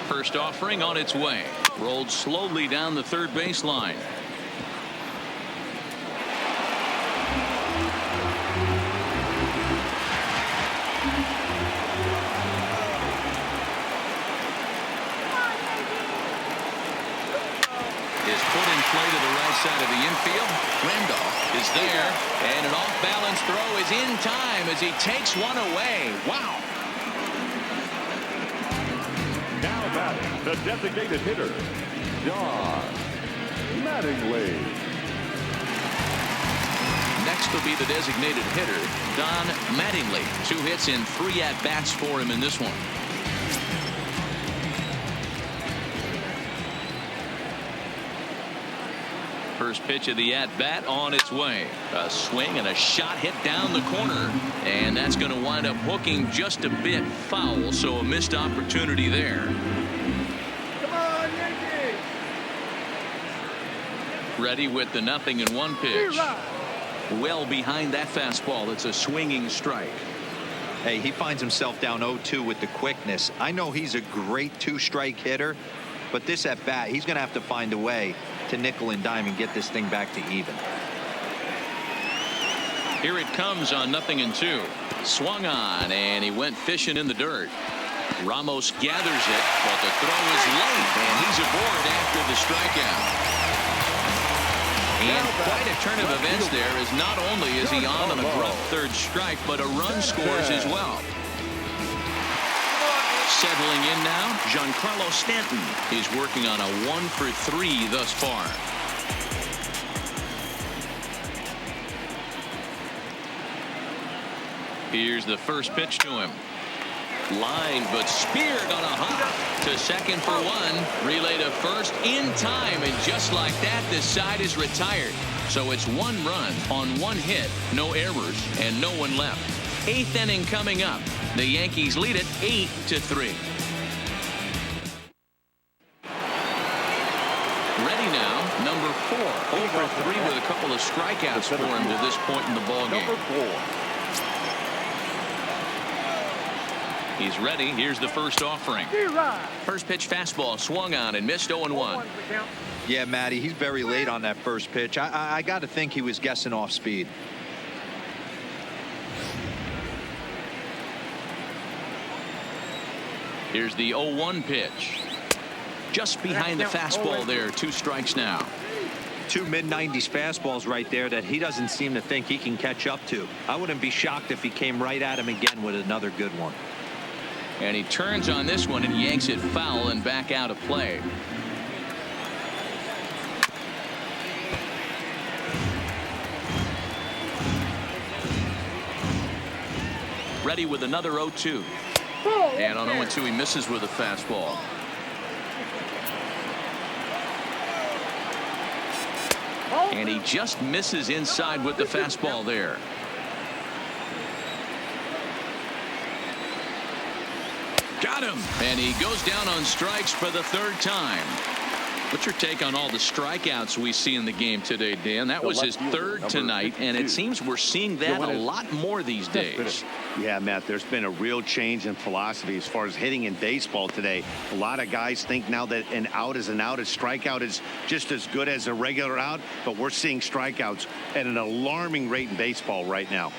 First offering on its way. Rolled slowly down the third baseline. Is put in play to the right side of the infield. Randolph is there, and an off-balance throw is in time as he takes one away. Wow. Now batting, the designated hitter, Don Mattingly. Next will be the designated hitter, Don Mattingly. 2 hits and 3 at-bats for him in this one. First pitch of the at-bat on its way. A swing and a shot hit down the corner. And that's going to wind up hooking just a bit foul, so a missed opportunity there. Come on, Yankees! Ready with the 0-1 pitch. Well behind that fastball. It's a swinging strike. Hey, he finds himself down 0-2 with the quickness. I know he's a great 2-strike hitter, but this at bat, he's going to have to find a way to nickel and dime and get this thing back to even. Here it comes on 0-2. Swung on, and he went fishing in the dirt. Ramos gathers it, but the throw is late, and he's aboard after the strikeout. And quite a turn of events there, as not only is he on an abrupt third strike, but a run scores as well. Settling in now, Giancarlo Stanton. He's working on a 1-for-3 thus far. Here's the first pitch to him. Line, but speared on a hop to second for 1. Relay to first in time, and just like that, the side is retired. So it's 1 run on 1 hit, no errors, and no one left. 8th inning coming up. The Yankees lead it 8-3. Ready now, number 4. 0-for-3 with a couple of strikeouts for him to this point in the ball game. Number 4. He's ready. Here's the first offering. First pitch fastball swung on and missed 0-1. Yeah, Matty, he's very late on that first pitch. I got to think he was guessing off speed. Here's the 0-1 pitch. Just behind the fastball there. 2 strikes now. 2 mid-90s fastballs right there that he doesn't seem to think he can catch up to. I wouldn't be shocked if he came right at him again with another good one. And he turns on this one and yanks it foul and back out of play. Ready with another 0-2. And on 0-2 he misses with a fastball. And he just misses inside with the fastball there. Got him. And he goes down on strikes for the 3rd time. What's your take on all the strikeouts we see in the game today, Dan? That was his 3rd tonight, and it seems we're seeing that a lot more these days. Yeah, Matt, there's been a real change in philosophy as far as hitting in baseball today. A lot of guys think now that an out is an out. A strikeout is just as good as a regular out, but we're seeing strikeouts at an alarming rate in baseball right now.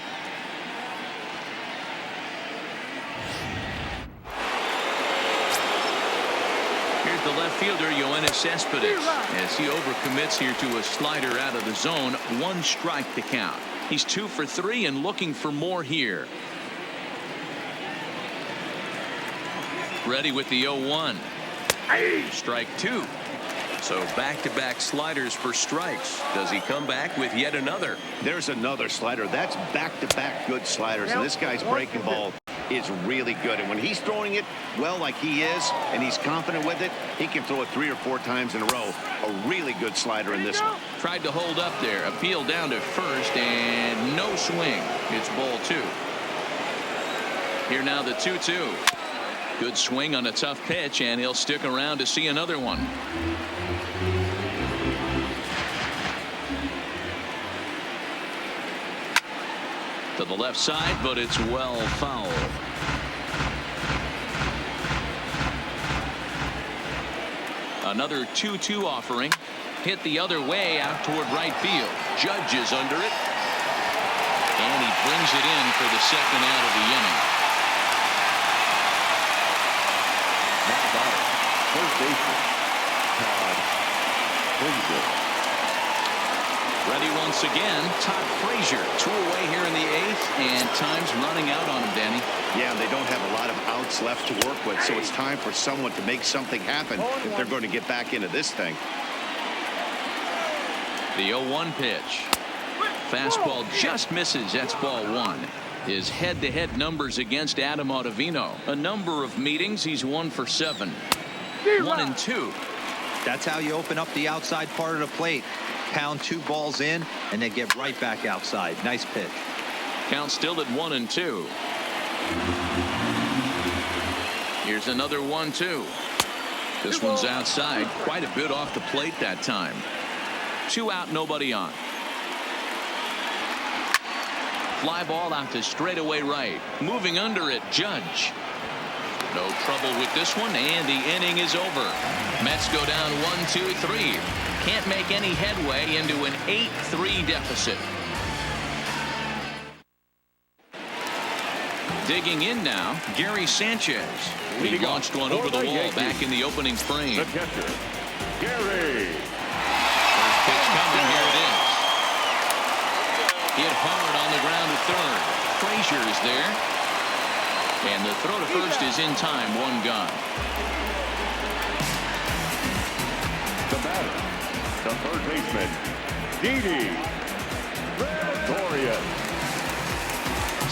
The left fielder, Yoenis Cespedes, as he overcommits here to a slider out of the zone. 1 strike to count. He's 2 for 3 and looking for more here. Ready with the 0-1. Strike two. So back-to-back sliders for strikes. Does he come back with yet another? There's another slider. That's back-to-back good sliders. And this guy's breaking ball is really good. And when he's throwing it well like he is, and he's confident with it, he can throw it 3 or 4 times in a row. A really good slider in this one. Tried to hold up there. Appeal down to first, and no swing. It's ball 2. Here now the 2-2. Good swing on a tough pitch, and he'll stick around to see another one. To the left side, but it's well foul. Another 2-2 offering. Hit the other way out toward right field. Judge is under it. And he brings it in for the second out of the inning. First baseman, Todd Frazier. Ready once again, Todd Frazier. 2 away here in the 8th, and time's running out on him, Danny. Yeah, they don't have a lot of outs left to work with, so it's time for someone to make something happen if they're going to get back into this thing. The 0-1 pitch. Fastball just misses. That's ball 1. His head-to-head numbers against Adam Ottavino. A number of meetings. He's 1 for 7. 1 and 2. That's how you open up the outside part of the plate. Pound 2 balls in and then get right back outside. Nice pitch. Count still at 1 and 2. Here's another 1-2. This one's outside. Quite a bit off the plate that time. 2 out, nobody on. Fly ball out to straightaway right. Moving under it, Judge. No trouble with this one, and the inning is over. Mets go down 1-2-3. Can't make any headway into an 8-3 deficit. Digging in now, Gary Sanchez. He launched one over the wall back in the opening frame. The catcher, Gary. First pitch coming, here it is. Hit hard on the ground to third. Frazier is there. And the throw to first is in time. 1 gone. The batter, the third baseman, Didi Gregorius.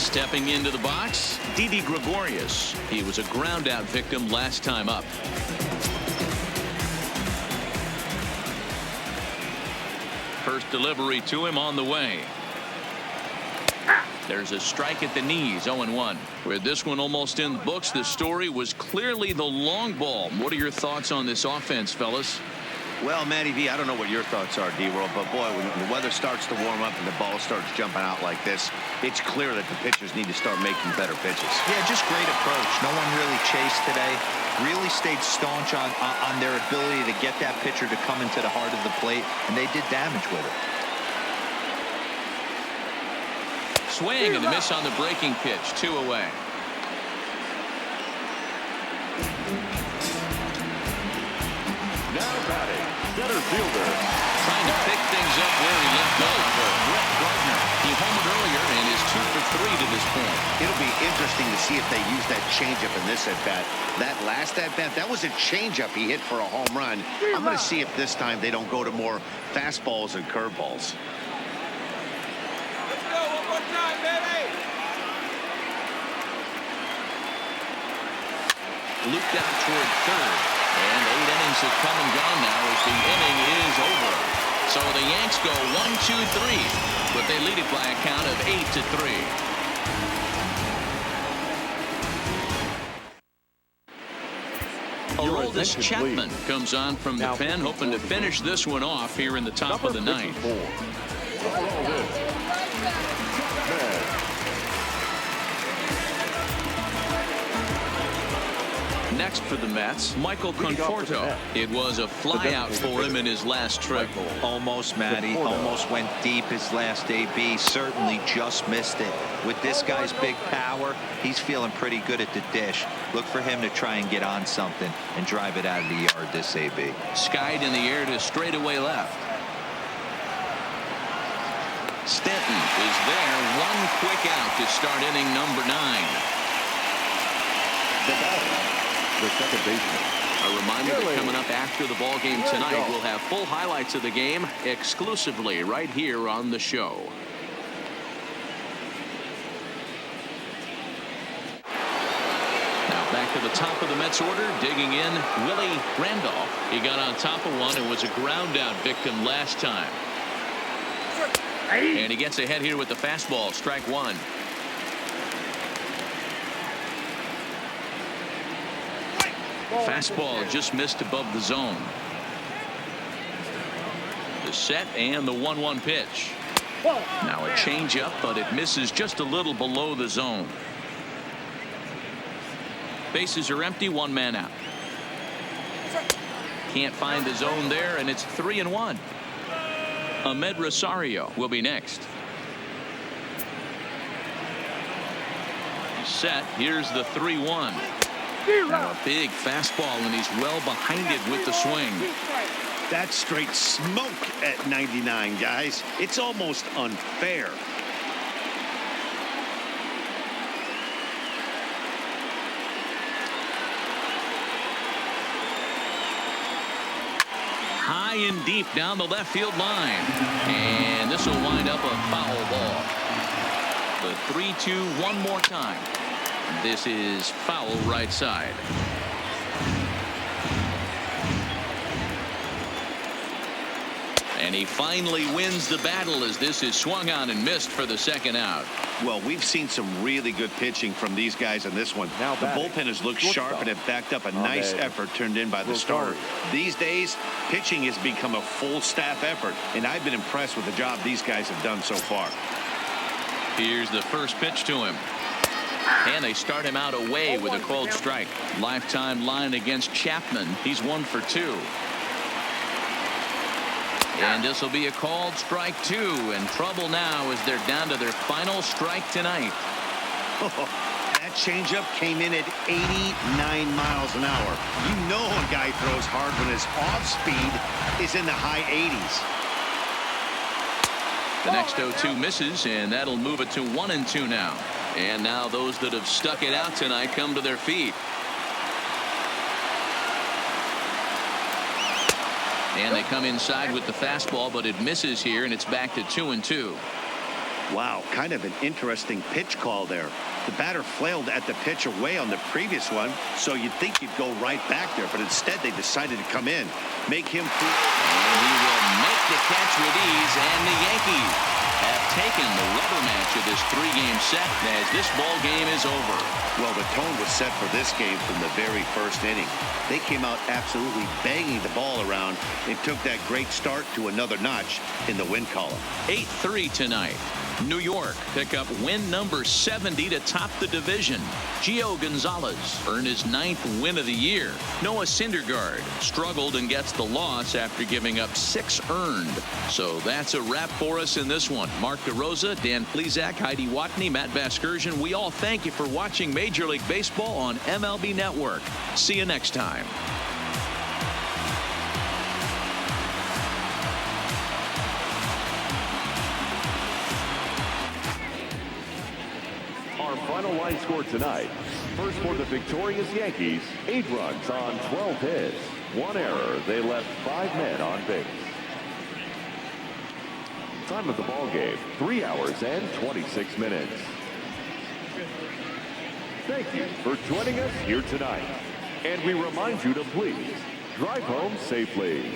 Stepping into the box, Didi Gregorius. He was a ground out victim last time up. First delivery to him on the way. There's a strike at the knees. 0-1. With this one almost in the books, the story was clearly the long ball. What are your thoughts on this offense, fellas? Well, Matty V, I don't know what your thoughts are, D-Roll, but boy, when the weather starts to warm up and the ball starts jumping out like this, it's clear that the pitchers need to start making better pitches. Yeah, just great approach. No one really chased today. Really stayed staunch on their ability to get that pitcher to come into the heart of the plate, and they did damage with it. Swing and a miss on the breaking pitch. 2 away. Now batting, center fielder. Trying to pick things up where he left off. Brett Gardner. He homered earlier and is 2 for 3 to this point. It'll be interesting to see if they use that changeup in this at-bat. That last at-bat, that was a changeup he hit for a home run. I'm going to see if this time they don't go to more fastballs and curveballs. Looped out toward third. And 8 innings have come and gone now as the inning is over. So the Yanks go 1-2-3, but they lead it by a count of 8-3. Aroldis Chapman comes on from the pen, hoping to finish this one off here in the top of the 9th. Next for the Mets, Michael Conforto. It was a flyout for him in his last trip. Almost, Matty. Almost went deep his last AB. Certainly just missed it. With this guy's big power, he's feeling pretty good at the dish. Look for him to try and get on something and drive it out of the yard this AB. Skied in the air to straightaway left. Stanton is there. 1 quick out to start inning number 9. The batter, the second baseman. A reminder that coming up after the ball game tonight, we'll have full highlights of the game exclusively right here on the show. Now back to the top of the Mets order, digging in, Willie Randolph. He got on top of one and was a ground out victim last time. And he gets ahead here with the fastball, strike one. Fastball just missed above the zone. The set and the 1-1 pitch. Now a changeup, but it misses just a little below the zone. Bases are empty, one man out. Can't find the zone there, and it's 3-1. Ahmed Rosario will be next. Set. Here's the 3-1. Now a big fastball, and he's well behind it with the swing. That's straight smoke at 99, guys. It's almost unfair. High and deep down the left field line. And this will wind up a foul ball. The 3-2 one more time. This is foul right side. And he finally wins the battle as this is swung on and missed for the second out. Well, we've seen some really good pitching from these guys in this one. Now the bullpen has looked sharp and have backed up a nice effort turned in by the starter. These days, pitching has become a full staff effort, and I've been impressed with the job these guys have done so far. Here's the first pitch to him. And they start him out away with a called strike. Lifetime line against Chapman. He's 1 for 2. And this will be a called strike 2, and trouble now as they're down to their final strike tonight. That changeup came in at 89 miles an hour. You know a guy throws hard when his off speed is in the high 80s. The next 0-2 misses, and that'll move it to 1-2 now. And now those that have stuck it out tonight come to their feet. And they come inside with the fastball, but it misses here, and it's back to 2-2. Wow, kind of an interesting pitch call there. The batter flailed at the pitch away on the previous one, so you'd think he'd go right back there, but instead they decided to come in, make him free. And he will make the catch with ease, and the Yankees have taken the rubber match of this 3-game set as this ball game is over. Well, the tone was set for this game from the very first inning. They came out absolutely banging the ball around and took that great start to another notch in the win column. 8-3 tonight. New York pick up win number 70 to top the division. Gio Gonzalez earned his 9th win of the year. Noah Syndergaard struggled and gets the loss after giving up 6 earned. So that's a wrap for us in this one. Mark DeRosa, Dan Plesac, Heidi Watney, Matt Vasgersian. We all thank you for watching Major League Baseball on MLB Network. See you next time. Final line score tonight. First for the victorious Yankees, 8 runs on 12 hits. 1 error. They left 5 men on base. Time of the ball game, 3 hours and 26 minutes. Thank you for joining us here tonight. And we remind you to please drive home safely.